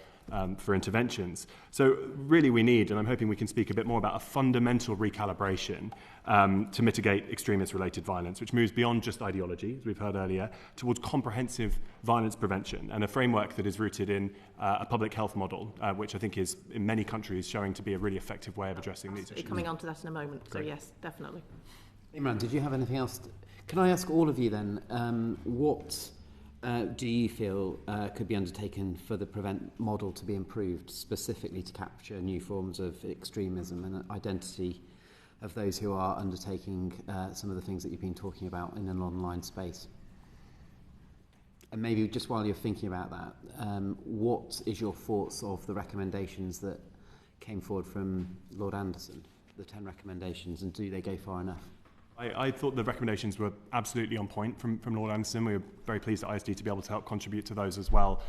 interventions. So really we need, and I'm hoping we can speak a bit more about, a fundamental recalibration to mitigate extremist-related violence, which moves beyond just ideology, as we've heard earlier, towards comprehensive violence prevention and a framework that is rooted in a public health model, which I think is, in many countries, showing to be a really effective way of addressing these issues. Coming on to that in a moment, so Great. yes, definitely. Imran, did you have anything else? Can I ask all of you then, what do you feel could be undertaken for the Prevent model to be improved, specifically to capture new forms of extremism and identity of those who are undertaking some of the things that you've been talking about in an online space? And maybe just while you're thinking about that, what is your thoughts of the recommendations that came forward from Lord Anderson, the 10 recommendations, and do they go far enough? I thought the recommendations were absolutely on point from Lord Anderson. We were very pleased at ISD to be able to help contribute to those as well.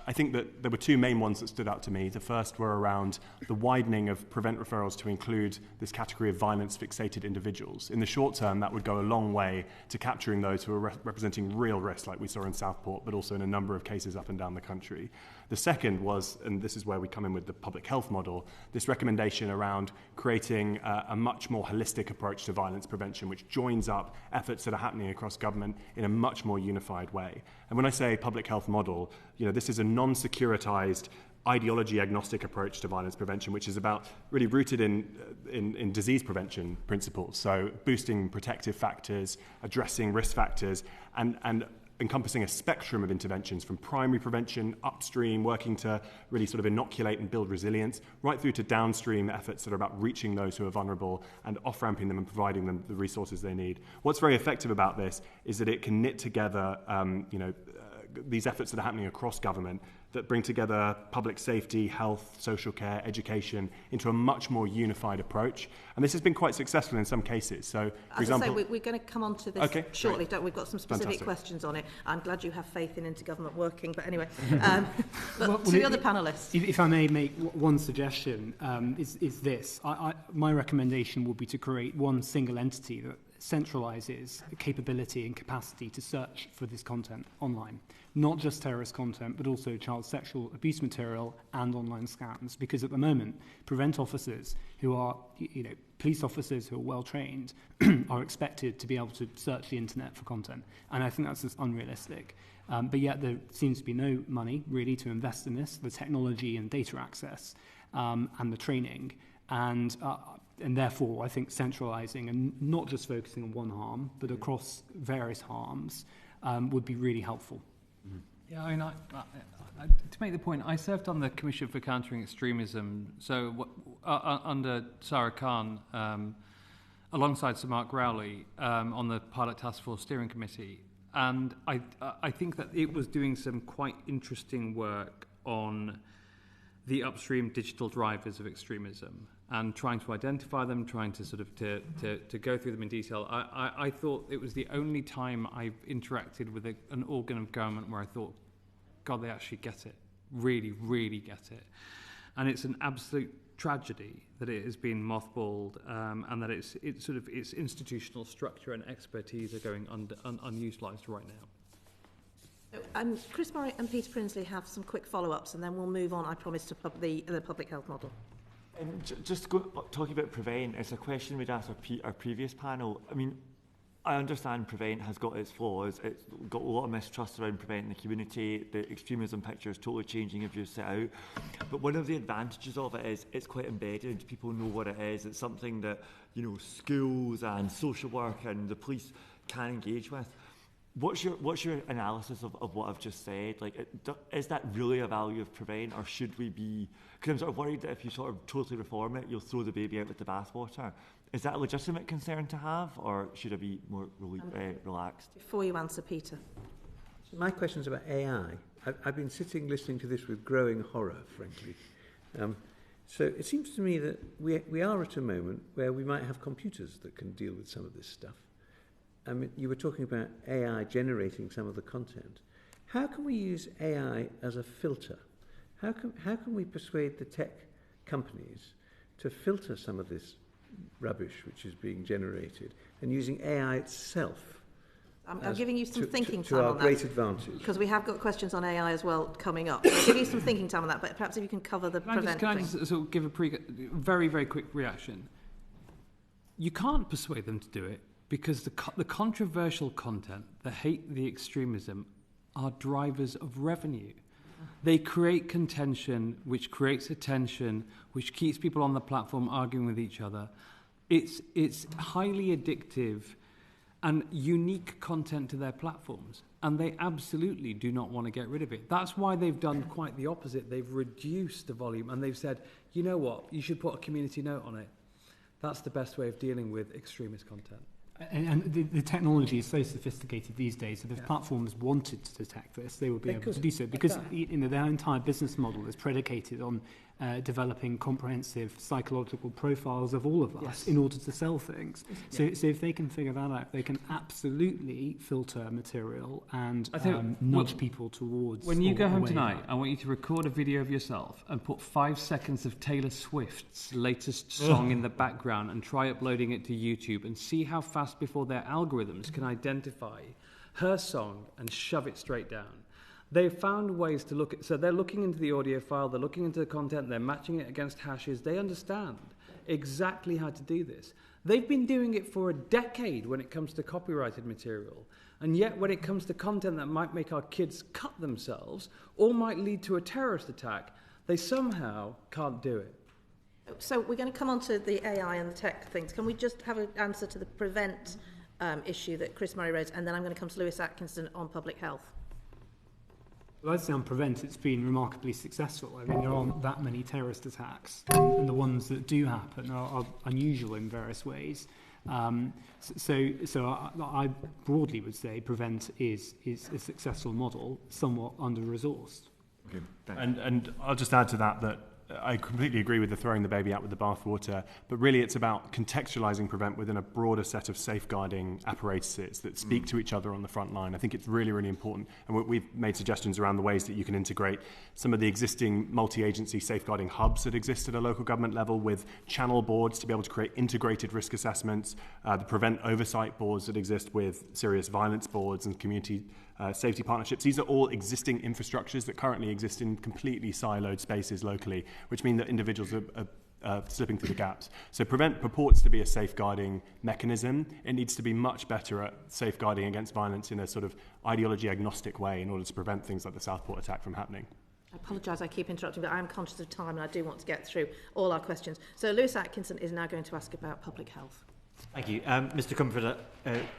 I think that there were two main ones that stood out to me. The first were around the widening of Prevent referrals to include this category of violence-fixated individuals. In the short term, that would go a long way to capturing those who are representing real risk, like we saw in Southport, but also in a number of cases up and down the country. The second was, and this is where we come in with the public health model, this recommendation around creating a much more holistic approach to violence prevention, which joins up efforts that are happening across government in a much more unified way. And when I say public health model, this is a non-securitized, ideology-agnostic approach to violence prevention, which is about really rooted in disease prevention principles. So boosting protective factors, addressing risk factors, and encompassing a spectrum of interventions from primary prevention, upstream, working to really sort of inoculate and build resilience, right through to downstream efforts that are about reaching those who are vulnerable and off-ramping them and providing them the resources they need. What's very effective about this is that it can knit together these efforts that are happening across government that bring together public safety, health, social care, education into a much more unified approach. And this has been quite successful in some cases. So, for example, we're going to come on to this shortly. We've got some specific Fantastic. Questions on it. I'm glad you have faith in intergovernment working. But anyway, but to the other panellists. If I may make one suggestion, is this. My recommendation would be to create one single entity that centralises capability and capacity to search for this content online. Not just terrorist content, but also child sexual abuse material and online scams. Because at the moment, Prevent officers who are, police officers who are well trained are expected to be able to search the internet for content. And I think that's just unrealistic. But yet there seems to be no money really to invest in this, the technology and data access and the training. And therefore, I think centralising and not just focusing on one harm, but across various harms would be really helpful. Mm-hmm. Yeah, I mean, to make the point, I served on the Commission for Countering Extremism, so under Sarah Khan, alongside Sir Mark Rowley, on the Pilot Task Force Steering Committee. And I think that it was doing some quite interesting work on the upstream digital drivers of extremism and trying to identify them, trying to sort of to go through them in detail. I thought it was the only time I've interacted with an organ of government where I thought, God, they actually get it, really, really get it. And it's an absolute tragedy that it has been mothballed and that its institutional structure and expertise are going unutilised right now. Chris Murray and Peter Prinsley have some quick follow-ups, and then we'll move on, I promise, to the public health model. Talking about Prevent, it's a question we'd asked our previous panel. I mean, I understand Prevent has got its flaws. It's got a lot of mistrust around Prevent in the community. The extremism picture is totally changing if you set out. But one of the advantages of it is it's quite embedded. People know what it is. It's something that schools and social work and the police can engage with. What's your analysis of what I've just said? Like, is that really a value of Prevent, or should we be? Because I'm sort of worried that if you sort of totally reform it, you'll throw the baby out with the bathwater. Is that a legitimate concern to have, or should I be more relaxed? Before you answer, Peter. So my question's about AI. I've been sitting listening to this with growing horror, frankly. So it seems to me that we are at a moment where we might have computers that can deal with some of this stuff. I mean, you were talking about AI generating some of the content. How can we use AI as a filter? How can we persuade the tech companies to filter some of this rubbish which is being generated, and using AI itself? I'm giving you some thinking time to our on that. great advantage. Because we have got questions on AI as well coming up. I'll give you some thinking time on that, but perhaps if you can cover the Prevent thing. Can I just sort of give a very, very quick reaction? You can't persuade them to do it, because the controversial content, the hate, the extremism, are drivers of revenue. They create contention, which creates attention, which keeps people on the platform arguing with each other. It's highly addictive and unique content to their platforms, and they absolutely do not want to get rid of it. That's why they've done quite the opposite. They've reduced the volume, and they've said, you know what, you should put a community note on it. That's the best way of dealing with extremist content. And the technology is so sophisticated these days that if platforms wanted to detect this, they would be able to do so, because their entire business model is predicated on developing comprehensive psychological profiles of all of us in order to sell things. So if they can figure that out, they can absolutely filter material and nudge people towards. When you go home tonight, I want you to record a video of yourself and put 5 seconds of Taylor Swift's latest song in the background and try uploading it to YouTube, and see how fast before their algorithms can identify her song and shove it straight down. They've found ways to look at, so they're looking into the audio file, they're looking into the content, they're matching it against hashes. They understand exactly how to do this. They've been doing it for a decade when it comes to copyrighted material. And yet when it comes to content that might make our kids cut themselves or might lead to a terrorist attack, they somehow can't do it. So we're going to come on to the AI and the tech things. Can we just have an answer to the Prevent issue that Chris Murray raised, and then I'm going to come to Lewis Atkinson on public health. Well, I'd say on Prevent, it's been remarkably successful. I mean, there aren't that many terrorist attacks, and the ones that do happen are unusual in various ways. So I broadly would say Prevent is a successful model, somewhat under-resourced. Okay, and I'll just add to that I completely agree with the throwing the baby out with the bathwater, but really it's about contextualising Prevent within a broader set of safeguarding apparatuses that speak to each other on the front line. I think it's really, really important, and we've made suggestions around the ways that you can integrate some of the existing multi-agency safeguarding hubs that exist at a local government level with channel boards to be able to create integrated risk assessments, the Prevent oversight boards that exist with serious violence boards and community safety partnerships. These are all existing infrastructures that currently exist in completely siloed spaces locally, which mean that individuals are slipping through the gaps. So Prevent purports to be a safeguarding mechanism. It needs to be much better at safeguarding against violence in a sort of ideology agnostic way in order to prevent things like the Southport attack from happening. I apologise, I keep interrupting, but I am conscious of time and I do want to get through all our questions. So Lewis Atkinson is now going to ask about public health. Thank you. Mr Comerford,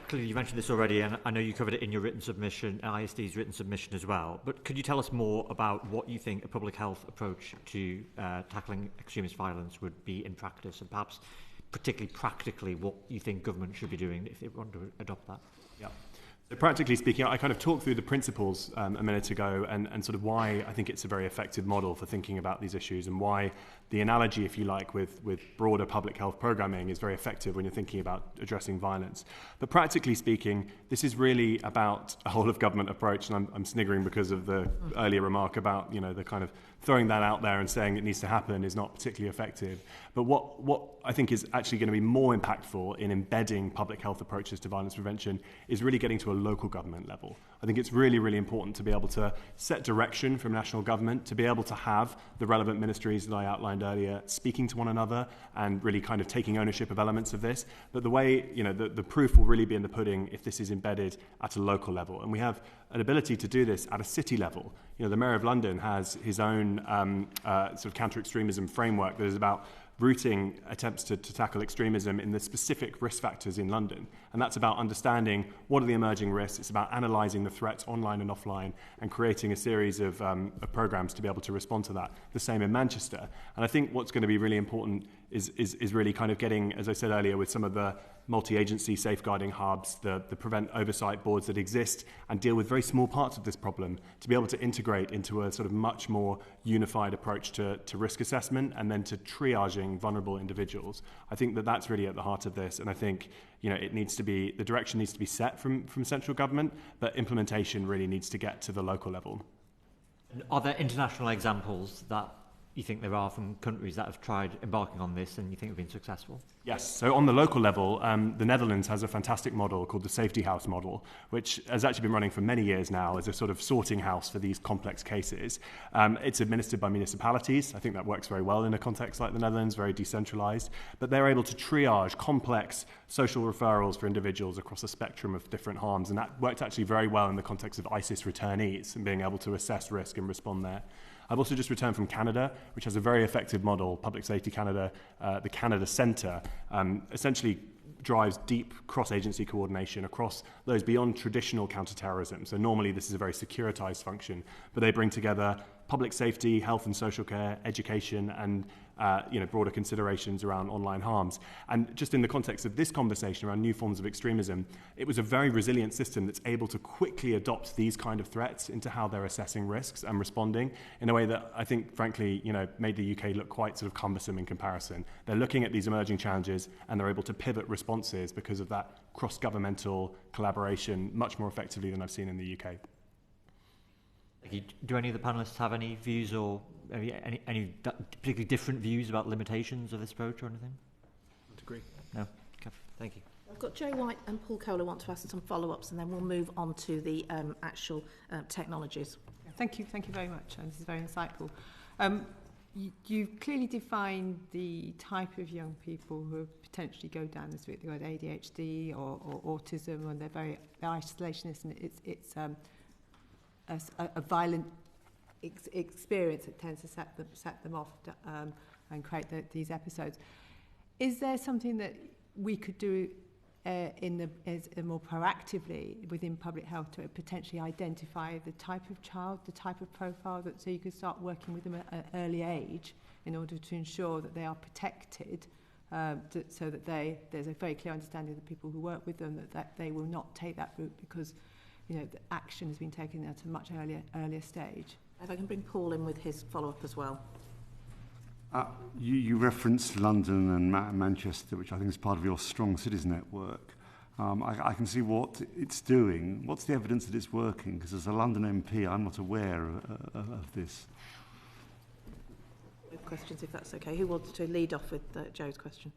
clearly you mentioned this already, and I know you covered it in your written submission, ISD's written submission as well, but could you tell us more about what you think a public health approach to tackling extremist violence would be in practice, and perhaps particularly practically what you think government should be doing if they want to adopt that? Yeah. So practically speaking, I kind of talked through the principles a minute ago and sort of why I think it's a very effective model for thinking about these issues, and why the analogy, if you like, with broader public health programming is very effective when you're thinking about addressing violence. But practically speaking, this is really about a whole of government approach, and I'm sniggering because of the earlier remark about, the kind of throwing that out there and saying it needs to happen is not particularly effective. But what I think is actually going to be more impactful in embedding public health approaches to violence prevention is really getting to a local government level. I think it's really, really important to be able to set direction from national government, to be able to have the relevant ministries that I outlined earlier speaking to one another and really kind of taking ownership of elements of this. But the way, the proof will really be in the pudding if this is embedded at a local level. And we have an ability to do this at a city level. The Mayor of London has his own sort of counter-extremism framework that is about rooting attempts to tackle extremism in the specific risk factors in London. And that's about understanding what are the emerging risks. It's about analysing the threats online and offline and creating a series of programmes to be able to respond to that. The same in Manchester. And I think what's going to be really important is really kind of getting, as I said earlier, with some of the multi-agency safeguarding hubs, the prevent oversight boards that exist and deal with very small parts of this problem, to be able to integrate into a sort of much more unified approach to risk assessment and then to triaging vulnerable individuals. I think that that's really at the heart of this, and I think it needs to be, the direction needs to be set from central government, but implementation really needs to get to the local level. And are there international examples that you think there are from countries that have tried embarking on this and you think have been successful? Yes, so on the local level, the Netherlands has a fantastic model called the Safety House model, which has actually been running for many years now as a sort of sorting house for these complex cases. It's administered by municipalities. I think that works very well in a context like the Netherlands, very decentralised. But they're able to triage complex social referrals for individuals across a spectrum of different harms. And that worked actually very well in the context of ISIS returnees and being able to assess risk and respond there. I've also just returned from Canada, which has a very effective model, Public Safety Canada, the Canada Centre, essentially drives deep cross-agency coordination across those beyond traditional counter-terrorism. So normally this is a very securitized function, but they bring together public safety, health and social care, education, and broader considerations around online harms. And just in the context of this conversation around new forms of extremism, it was a very resilient system that's able to quickly adopt these kind of threats into how they're assessing risks and responding in a way that I think, frankly, made the UK look quite sort of cumbersome in comparison. They're looking at these emerging challenges and they're able to pivot responses because of that cross-governmental collaboration much more effectively than I've seen in the UK. Do any of the panellists have any views or any particularly different views about limitations of this approach or anything? I would agree. No? Okay. Thank you. I've got Joe White and Paul Kohler want to ask some follow-ups, and then we'll move on to the actual technologies. Thank you very much. This is very insightful. You've clearly defined the type of young people who potentially go down this route. They've got ADHD or autism, and they're isolationist, and it's a violent experience that tends to set them off and create these episodes. Is there something that we could do more proactively within public health to potentially identify the type of child, the type of profile, so you could start working with them at an early age in order to ensure that they are protected, so that there's a very clear understanding of the people who work with them that they will not take that route because the action has been taken at a much earlier stage. If I can bring Paul in with his follow-up as well. You referenced London and Manchester, which I think is part of your Strong Cities network. I can see what it's doing. What's the evidence that it's working? Because as a London MP, I'm not aware of this. With questions, if that's okay. Who wants to lead off with Joe's question?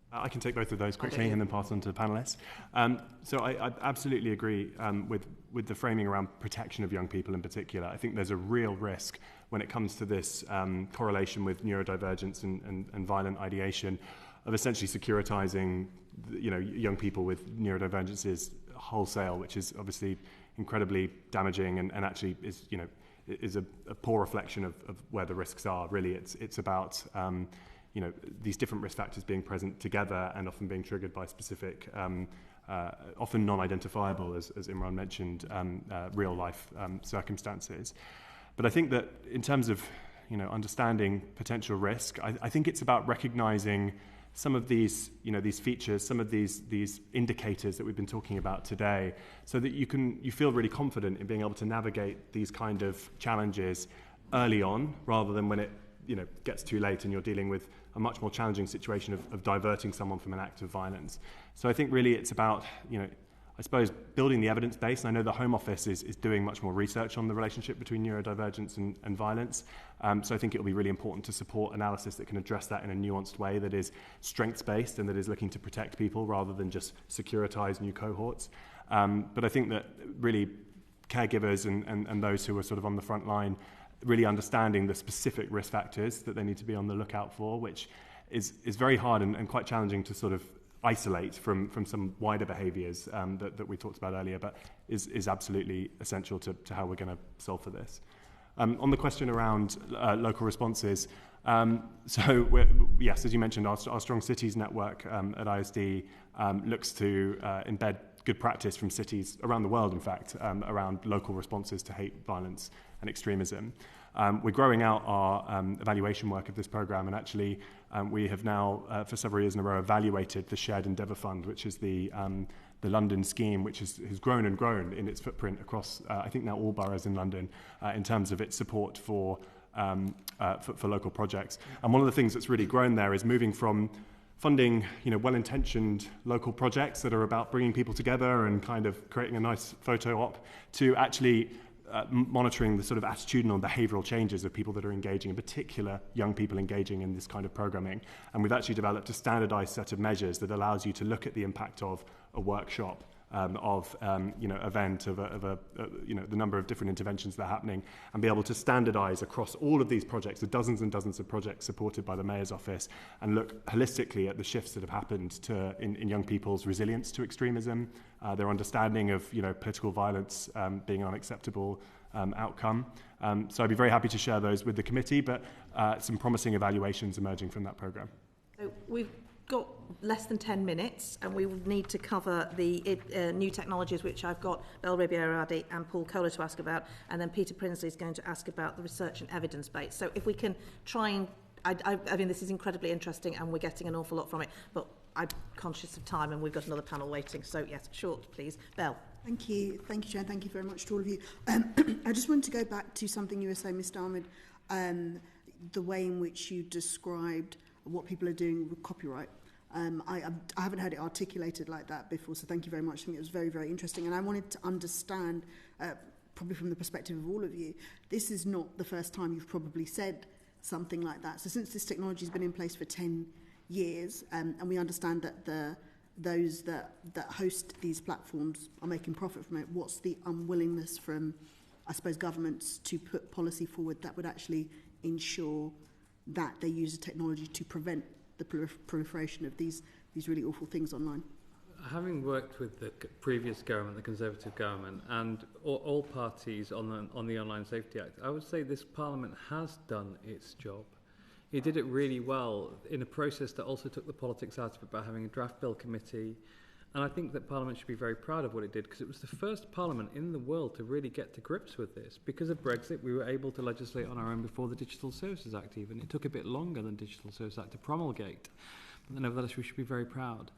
I can take both of those quickly and then pass on to the panellists. So I absolutely agree with the framing around protection of young people in particular. I think there's a real risk when it comes to this correlation with neurodivergence and violent ideation of essentially securitizing young people with neurodivergences wholesale, which is obviously incredibly damaging and actually is a poor reflection of where the risks are. Really, it's about these different risk factors being present together and often being triggered by specific, often non-identifiable, as Imran mentioned, real-life circumstances. But I think that in terms of understanding potential risk, I think it's about recognizing some of these these features, some of these indicators that we've been talking about today, so that you feel really confident in being able to navigate these kind of challenges early on, rather than when it gets too late and you're dealing with a much more challenging situation of diverting someone from an act of violence. So I think really it's about, I suppose, building the evidence base. And I know the Home Office is doing much more research on the relationship between neurodivergence and violence. So I think it will be really important to support analysis that can address that in a nuanced way that is strengths-based and that is looking to protect people rather than just securitize new cohorts. But I think that really caregivers and those who are sort of on the front line really understanding the specific risk factors that they need to be on the lookout for, which is very hard and quite challenging to sort of isolate from some wider behaviours that we talked about earlier, but is absolutely essential to how we're going to solve for this. On the question around local responses, yes, as you mentioned, our Strong Cities network at ISD looks to embed good practice from cities around the world, in fact, around local responses to hate, violence and extremism. We're growing out our evaluation work of this programme, and actually we have now, for several years in a row, evaluated the Shared Endeavour Fund, which is the London scheme, which has grown and grown in its footprint across, I think now all boroughs in London, in terms of its support for local projects. And one of the things that's really grown there is moving from funding, well-intentioned local projects that are about bringing people together and kind of creating a nice photo op, to actually monitoring the sort of attitudinal and behavioural changes of people that are engaging, in particular young people engaging in this kind of programming. And we've actually developed a standardised set of measures that allows you to look at the impact of a workshop, event, the number of different interventions that are happening, and be able to standardise across all of these projects, the dozens and dozens of projects supported by the Mayor's Office, and look holistically at the shifts that have happened in young people's resilience to extremism, their understanding of political violence being an unacceptable outcome. So I'd be very happy to share those with the committee, but some promising evaluations emerging from that programme. So we've got less than 10 minutes, and we will need to cover the new technologies, which I've got Bel Ribiera and Paul Kohler to ask about, and then Peter Prinsley is going to ask about the research and evidence base. So if we can try and, I mean, this is incredibly interesting and we're getting an awful lot from it, but I'm conscious of time and we've got another panel waiting. So yes, short, please. Bel. Thank you, Chair. Thank you very much to all of you. I just wanted to go back to something you were saying, Mr. Ahmed, the way in which you described what people are doing with copyright. I haven't heard it articulated like that before, so thank you very much. I think it was very, very interesting. And I wanted to understand, probably from the perspective of all of you, this is not the first time you've probably said something like that. So since this technology has been in place for 10 years, and we understand that those that host these platforms are making profit from it, what's the unwillingness from, I suppose, governments to put policy forward that would actually ensure that they use the technology to prevent the proliferation of these really awful things online? Having worked with the previous government, the Conservative government, and all parties on the Online Safety Act, I would say this Parliament has done its job. It did it really well in a process that also took the politics out of it by having a draft bill committee. And I think that Parliament should be very proud of what it did, because it was the first Parliament in the world to really get to grips with this. Because of Brexit, we were able to legislate on our own before the Digital Services Act even. It took a bit longer than Digital Services Act to promulgate. But nevertheless, we should be very proud.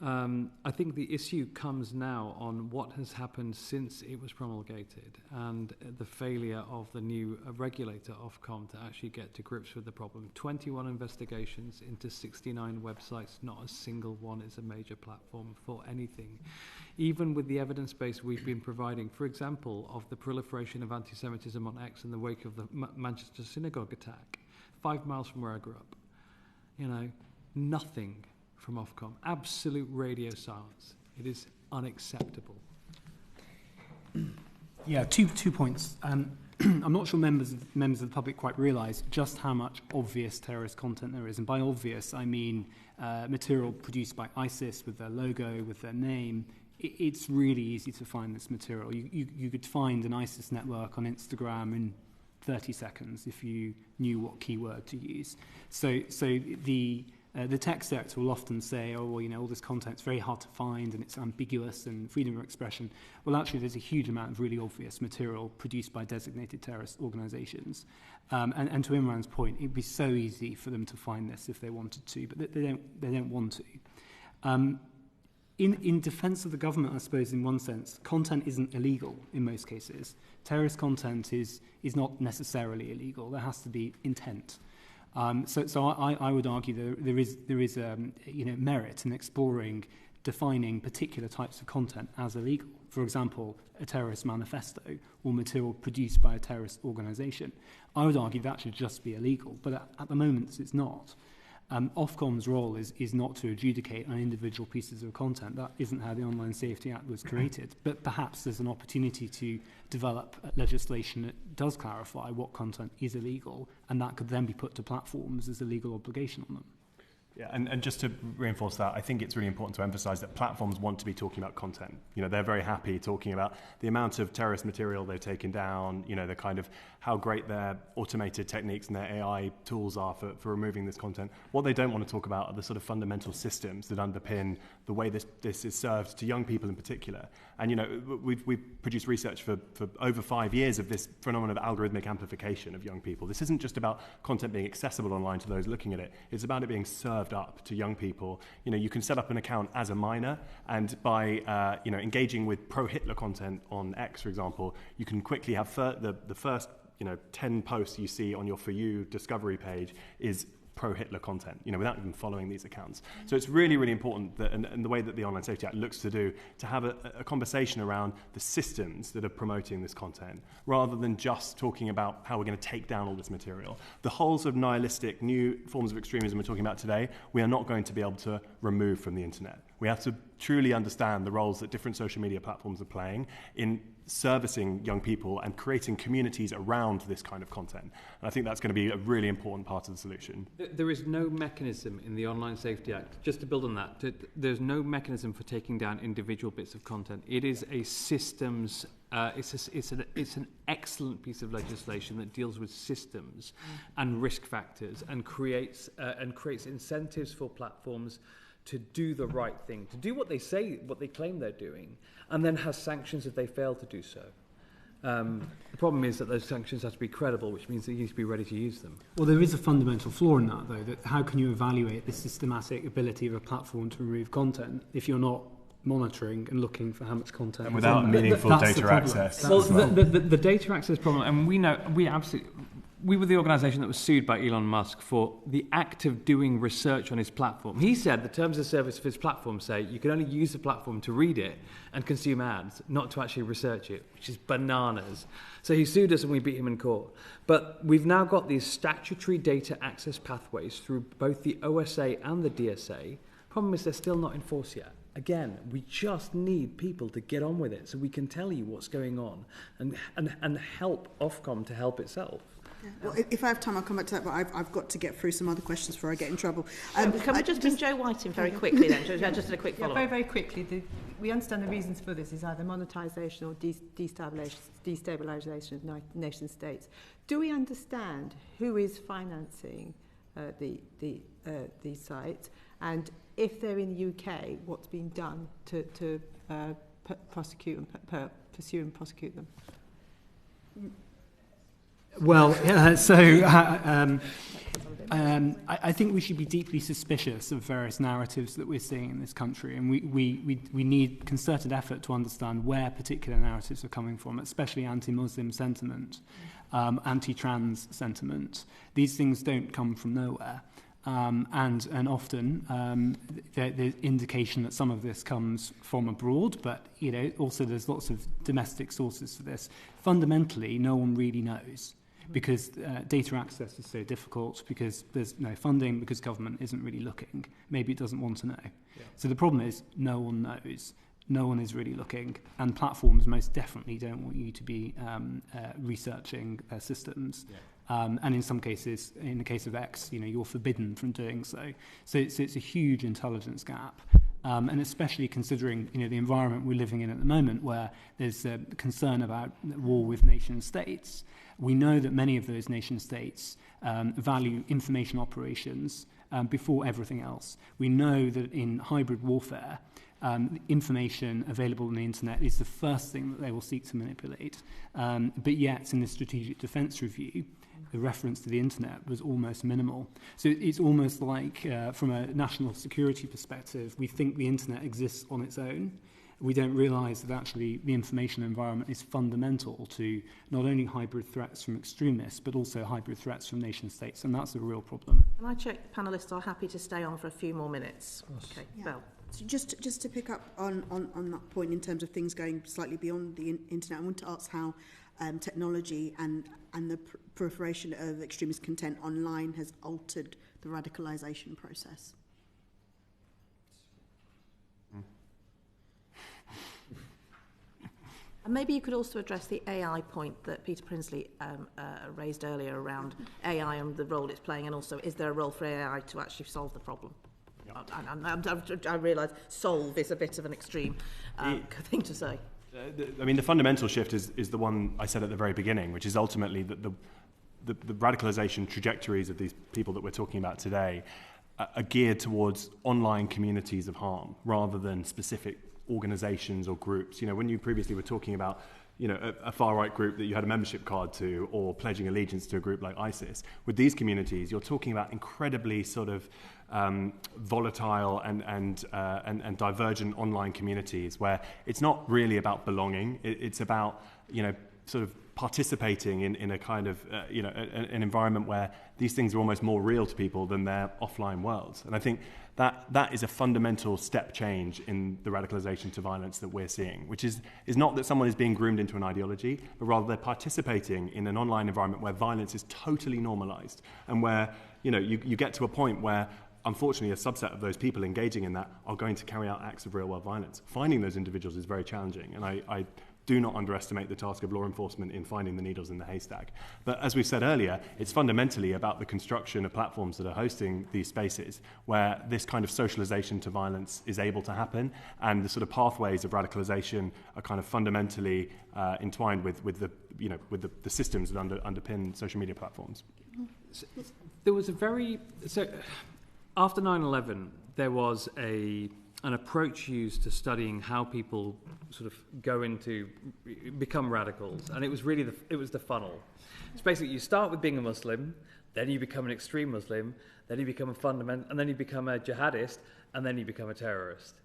I think the issue comes now on what has happened since it was promulgated and the failure of the new regulator, Ofcom, to actually get to grips with the problem. 21 investigations into 69 websites, not a single one is a major platform for anything. Even with the evidence base we've been providing, for example, of the proliferation of anti-Semitism on X in the wake of the Manchester synagogue attack, 5 miles from where I grew up, nothing from Ofcom. Absolute radio silence. It is unacceptable. Yeah, two points. I'm not sure members of the public quite realise just how much obvious terrorist content there is. And by obvious, I mean material produced by ISIS with their logo, with their name. It's really easy to find this material. You could find an ISIS network on Instagram in 30 seconds if you knew what keyword to use. So the tech sector will often say, oh, well, all this content's very hard to find and it's ambiguous and freedom of expression. Well, actually, there's a huge amount of really obvious material produced by designated terrorist organisations. And to Imran's point, it'd be so easy for them to find this if they wanted to, but they don't want to. In defence of the government, I suppose, in one sense, content isn't illegal in most cases. Terrorist content is not necessarily illegal. There has to be intent. So I would argue there is merit in exploring defining particular types of content as illegal. For example, a terrorist manifesto or material produced by a terrorist organisation. I would argue that should just be illegal, but at the moment it's not. Ofcom's role is not to adjudicate on individual pieces of content. That isn't how the Online Safety Act was created. But perhaps there's an opportunity to develop legislation that does clarify what content is illegal, and that could then be put to platforms as a legal obligation on them. Yeah, and just to reinforce that, I think it's really important to emphasize that platforms want to be talking about content. You know, they're very happy talking about the amount of terrorist material they've taken down, you know, the kind of how great their automated techniques and their AI tools are for removing this content. What they don't want to talk about are the sort of fundamental systems that underpin the way this is served to young people in particular. And, you know, we've produced research for over 5 years of this phenomenon of algorithmic amplification of young people. This isn't just about content being accessible online to those looking at it. It's about it being served up to young people. You know, you can set up an account as a minor, and by you know, engaging with pro-Hitler content on X, for example, you can quickly have the first 10 posts you see on your For You discovery page is pro-Hitler content, you know, without even following these accounts. So it's really, really important that, and the way that the Online Safety Act looks to do, to have a conversation around the systems that are promoting this content, rather than just talking about how we're going to take down all this material. The whole sort of nihilistic new forms of extremism we're talking about today, we are not going to be able to remove from the internet. We have to truly understand the roles that different social media platforms are playing in servicing young people and creating communities around this kind of content. And I think that's going to be a really important part of the solution. There is no mechanism in the Online Safety Act, just to build on that, there's no mechanism for taking down individual bits of content. It is a systems, it's an excellent piece of legislation that deals with systems and risk factors and creates incentives for platforms to do the right thing, to do what they claim they're doing, and then has sanctions if they fail to do so. The problem is that those sanctions have to be credible, which means that you need to be ready to use them. Well, there is a fundamental flaw in that, though, that how can you evaluate the systematic ability of a platform to remove content if you're not monitoring and looking for how much content and without meaningful data access? Well, the data access problem, and we were the organisation that was sued by Elon Musk for the act of doing research on his platform. He said the terms of service of his platform say you can only use the platform to read it and consume ads, not to actually research it, which is bananas. So he sued us and we beat him in court. But we've now got these statutory data access pathways through both the OSA and the DSA. Problem is they're still not enforced yet. Again, we just need people to get on with it so we can tell you what's going on and help Ofcom to help itself. Yeah. Well, if I have time, I'll come back to that, but I've got to get through some other questions before I get in trouble. Can we just bring Jo White in very quickly then? Just a quick follow-up. Very, very quickly. We understand the reasons for this is either monetisation or destabilisation of nation states. Do we understand who is financing these sites? And if they're in the UK, what's been done to prosecute and pursue and prosecute them? Well, I think we should be deeply suspicious of various narratives that we're seeing in this country, and we need concerted effort to understand where particular narratives are coming from, especially anti-Muslim sentiment, anti-trans sentiment. These things don't come from nowhere. And often there's indication that some of this comes from abroad, but also there's lots of domestic sources for this. Fundamentally, no one really knows, because data access is so difficult, because there's no funding, because government isn't really looking. Maybe it doesn't want to know. Yeah. So the problem is no one knows. No one is really looking, and platforms most definitely don't want you to be researching their systems. Yeah. And in some cases, in the case of X, you're forbidden from doing so. So it's a huge intelligence gap. And especially considering the environment we're living in at the moment, where there's a concern about war with nation states. We know that many of those nation states value information operations before everything else. We know that in hybrid warfare, information available on the internet is the first thing that they will seek to manipulate. But yet, in the Strategic Defence Review, the reference to the internet was almost minimal. So it's almost like, from a national security perspective, we think the internet exists on its own. We don't realise that actually the information environment is fundamental to not only hybrid threats from extremists, but also hybrid threats from nation states, and that's a real problem. Can I check the panellists are happy to stay on for a few more minutes? Okay, yeah. Belle. So just to pick up on that point in terms of things going slightly beyond the internet, I want to ask how technology and the proliferation of extremist content online has altered the radicalisation process. And maybe you could also address the AI point that Peter Prinsley raised earlier around AI and the role it's playing, and also is there a role for AI to actually solve the problem? Yep. I realise solve is a bit of an extreme thing to say. I mean, the fundamental shift is the one I said at the very beginning, which is ultimately that the radicalisation trajectories of these people that we're talking about today are geared towards online communities of harm rather than specific organisations or groups. You know, when you previously were talking about, you know, a far-right group that you had a membership card to, or pledging allegiance to a group like ISIS, with these communities, you're talking about incredibly sort of volatile and divergent online communities where it's not really about belonging. It's about, you know, sort of participating in a kind of, an environment where these things are almost more real to people than their offline worlds. And I think that is a fundamental step change in the radicalisation to violence that we're seeing, which is not that someone is being groomed into an ideology, but rather they're participating in an online environment where violence is totally normalised, and where, you know, you get to a point where, unfortunately, a subset of those people engaging in that are going to carry out acts of real-world violence. Finding those individuals is very challenging, and I do not underestimate the task of law enforcement in finding the needles in the haystack. But as we said earlier, it's fundamentally about the construction of platforms that are hosting these spaces where this kind of socialization to violence is able to happen, and the sort of pathways of radicalization are kind of fundamentally entwined with the systems that underpin social media platforms. There was after 9/11, there was an approach used to studying how people sort of become radicals, and it was really the funnel. It's basically you start with being a Muslim, then you become an extreme Muslim, then you become and then you become a jihadist, and then you become a terrorist.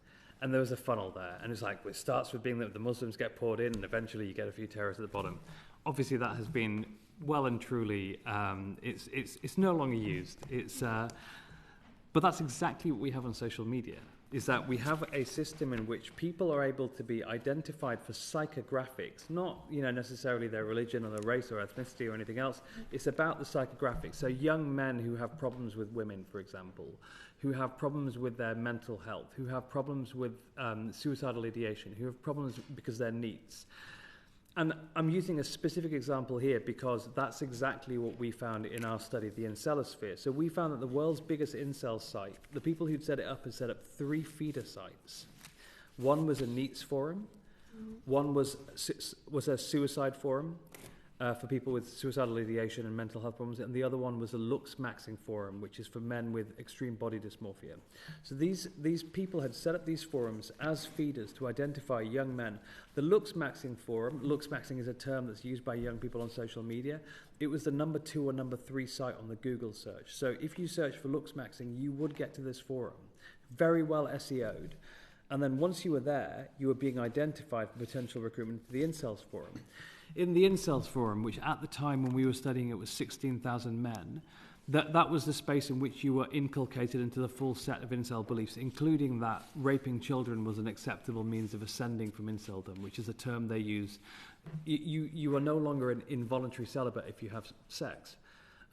And there was a funnel there, and it's like it starts with being that the Muslims get poured in, and eventually you get a few terrorists at the bottom. Obviously, that has been well and truly it's no longer used. But that's exactly what we have on social media. Is that we have a system in which people are able to be identified for psychographics, not necessarily their religion or their race or ethnicity or anything else. It's about the psychographics. So young men who have problems with women, for example, who have problems with their mental health, who have problems with suicidal ideation, who have problems because they're NEETs. And I'm using a specific example here because that's exactly what we found in our study, the Incelosphere. So we found that the world's biggest incel site, the people who'd set it up had set up 3 feeder sites. One was a NEETs forum, one was a suicide forum for people with suicidal ideation and mental health problems, and the other one was a looks-maxing forum, which is for men with extreme body dysmorphia. So these people had set up these forums as feeders to identify young men. The looks-maxing forum, looks-maxing is a term that's used by young people on social media. It was the number 2 or number 3 site on the Google search. So if you search for looks-maxing, you would get to this forum. Very well SEO'd. And then once you were there, you were being identified for potential recruitment to the Incels Forum. In the Incels Forum, which at the time when we were studying it was 16,000 men, that was the space in which you were inculcated into the full set of incel beliefs, including that raping children was an acceptable means of ascending from inceldom, which is a term they use. You are no longer an involuntary celibate if you have sex.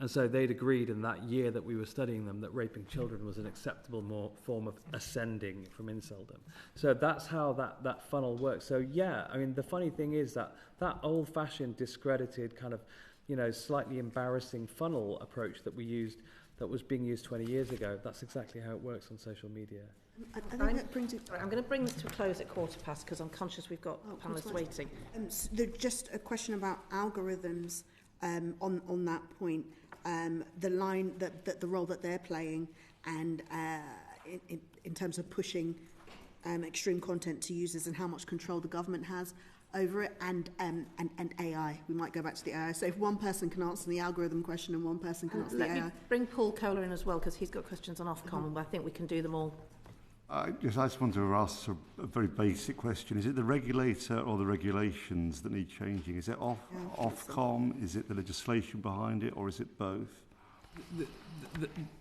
And so they'd agreed in that year that we were studying them that raping children was an acceptable form of ascending from inceldom. So that's how that funnel works. So yeah, I mean, the funny thing is that old-fashioned, discredited, kind of, slightly embarrassing funnel approach that we used, that was being used 20 years ago, that's exactly how it works on social media. I think that brings it... I'm going to bring this to a close at 4:15 because I'm conscious we've got panellists waiting. Just a question about algorithms on that point. The line that the role that they're playing, and in terms of pushing extreme content to users, and how much control the government has over it, and AI. We might go back to the AI. So if one person can answer the algorithm question and one person can answer the AI. Let me bring Paul Kohler in as well, because he's got questions on Ofcom, and I think we can do them all. I just want to ask a very basic question. Is it the regulator or the regulations that need changing? Is it Ofcom? Is it the legislation behind it, or is it both?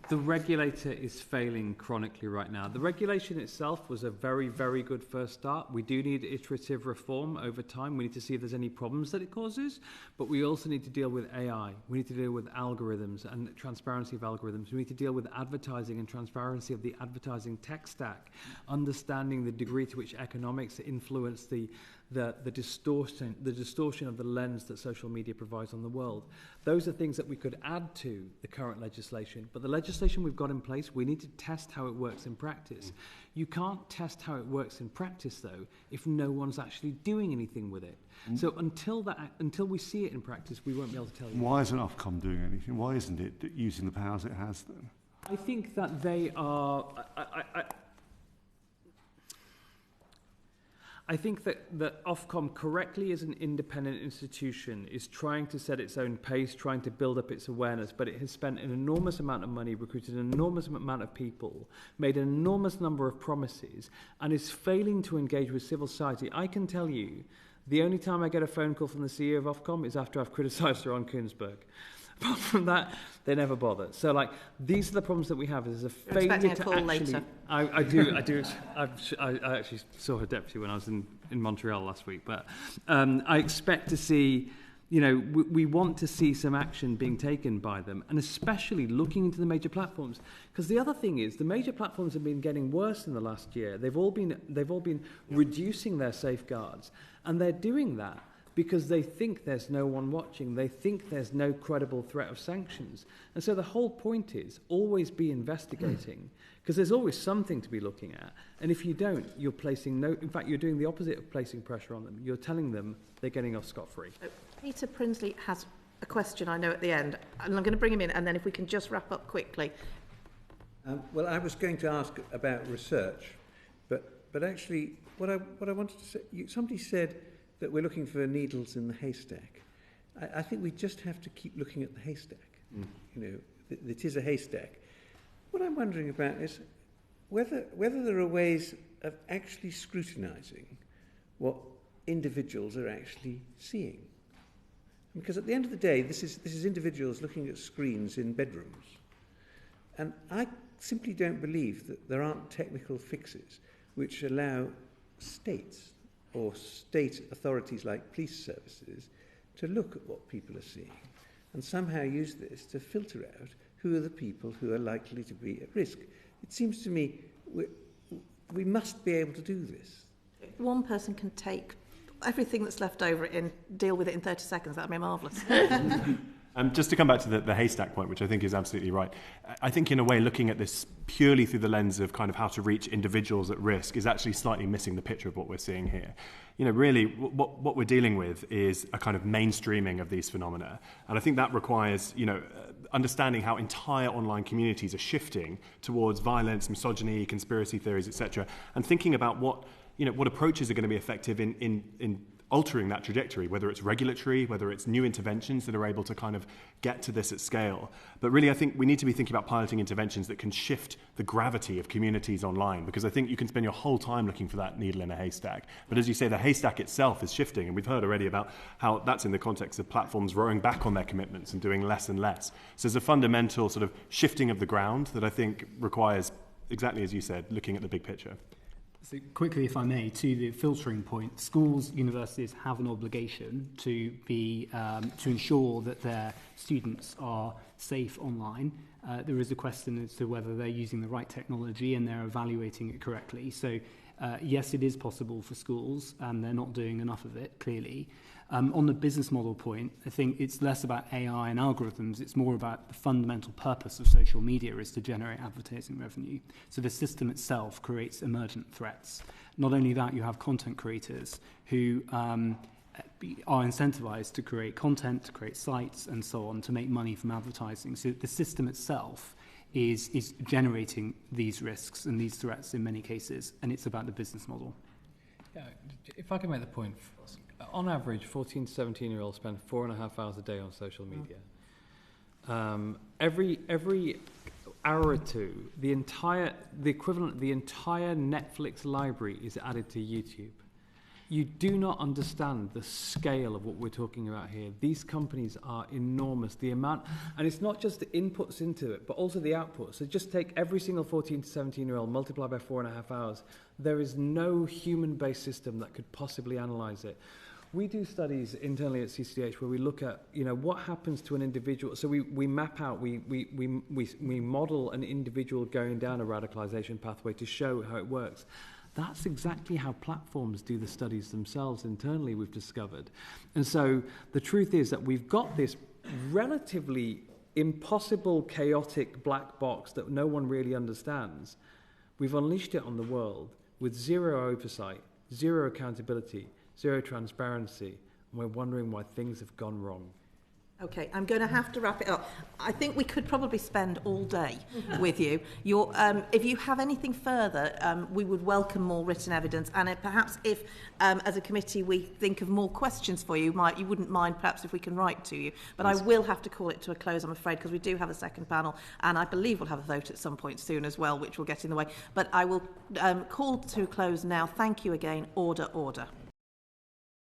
The regulator is failing chronically right now. The regulation itself was a very, very good first start. We do need iterative reform over time. We need to see if there's any problems that it causes, but we also need to deal with AI. We need to deal with algorithms and transparency of algorithms. We need to deal with advertising and transparency of the advertising tech stack, understanding the degree to which economics influence the the distortion of the lens that social media provides on the world. Those are things that we could add to the current legislation, but the legislation we've got in place, we need to test how it works in practice. You can't test how it works in practice, though, if no one's actually doing anything with it. So until we see it in practice, we won't be able to tell you. Why isn't Ofcom doing anything? Why isn't it using the powers it has then? I think that they are... I think that Ofcom, correctly as an independent institution, is trying to set its own pace, trying to build up its awareness, but it has spent an enormous amount of money, recruited an enormous amount of people, made an enormous number of promises, and is failing to engage with civil society. I can tell you, the only time I get a phone call from the CEO of Ofcom is after I've criticised her on Koonsberg. Apart from that, they never bother. So, like, these are the problems that we have. There's a failure to call actually... later. I do. I actually saw her deputy when I was in Montreal last week. But I expect to see... You know, we want to see some action being taken by them, and especially looking into the major platforms. Because the other thing is, the major platforms have been getting worse in the last year. They've all been reducing their safeguards, and they're doing that because they think there's no one watching. They think there's no credible threat of sanctions. And so the whole point is always be investigating, because there's always something to be looking at. And if you don't, you're placing no... In fact, you're doing the opposite of placing pressure on them. You're telling them they're getting off scot-free. Peter Prinsley has a question, I know, at the end. And I'm going to bring him in, and then if we can just wrap up quickly. Well, I was going to ask about research, but actually what I wanted to say... somebody said that we're looking for needles in the haystack. I think we just have to keep looking at the haystack. You know, it is a haystack. What I'm wondering about is whether there are ways of actually scrutinising what individuals are actually seeing. Because at the end of the day, this is individuals looking at screens in bedrooms. And I simply don't believe that there aren't technical fixes which allow states or state authorities like police services to look at what people are seeing and somehow use this to filter out who are the people who are likely to be at risk. It seems to me we must be able to do this. If one person can take everything that's left over and deal with it in 30 seconds, that would be marvellous. Just to come back to the haystack point, which I think is absolutely right, I think in a way looking at this purely through the lens of kind of how to reach individuals at risk is actually slightly missing the picture of what we're seeing here. You know, really what we're dealing with is a kind of mainstreaming of these phenomena. And I think that requires, you know, understanding how entire online communities are shifting towards violence, misogyny, conspiracy theories, etc., and thinking about what approaches are going to be effective in altering that trajectory, whether it's regulatory, whether it's new interventions that are able to kind of get to this at scale. But really, I think we need to be thinking about piloting interventions that can shift the gravity of communities online, because I think you can spend your whole time looking for that needle in a haystack. But as you say, the haystack itself is shifting, and we've heard already about how that's in the context of platforms rowing back on their commitments and doing less and less. So there's a fundamental sort of shifting of the ground that I think requires, exactly as you said, looking at the big picture. So quickly, if I may, to the filtering point, schools, universities have an obligation to be to ensure that their students are safe online. There is a question as to whether they're using the right technology and they're evaluating it correctly. So yes, it is possible for schools, and they're not doing enough of it, clearly. On the business model point, I think it's less about AI and algorithms. It's more about the fundamental purpose of social media is to generate advertising revenue. So the system itself creates emergent threats. Not only that, you have content creators who are incentivized to create content, to create sites, and so on, to make money from advertising. So the system itself is generating these risks and these threats in many cases, and it's about the business model. Yeah, if I can make the point, on average, 14 to 17-year-olds spend 4.5 hours a day on social media. Every hour or two, the equivalent of the entire Netflix library is added to YouTube. You do not understand the scale of what we're talking about here. These companies are enormous. The amount, and it's not just the inputs into it, but also the outputs. So just take every single 14 to 17-year-old, multiply by 4.5 hours. There is no human-based system that could possibly analyze it. We do studies internally at CCDH where we look at, what happens to an individual. So we map out, we model an individual going down a radicalization pathway to show how it works. That's exactly how platforms do the studies themselves internally, we've discovered. And so the truth is that we've got this relatively impossible, chaotic black box that no one really understands. We've unleashed it on the world with zero oversight, zero accountability, zero transparency, and we're wondering why things have gone wrong. Okay, I'm going to have to wrap it up. I think we could probably spend all day with you. If you have anything further, we would welcome more written evidence. And perhaps if, as a committee, we think of more questions for you, you wouldn't mind perhaps if we can write to you. But I will have to call it to a close, I'm afraid, because we do have a second panel. And I believe we'll have a vote at some point soon as well, which will get in the way. But I will call to a close now. Thank you again. Order, order.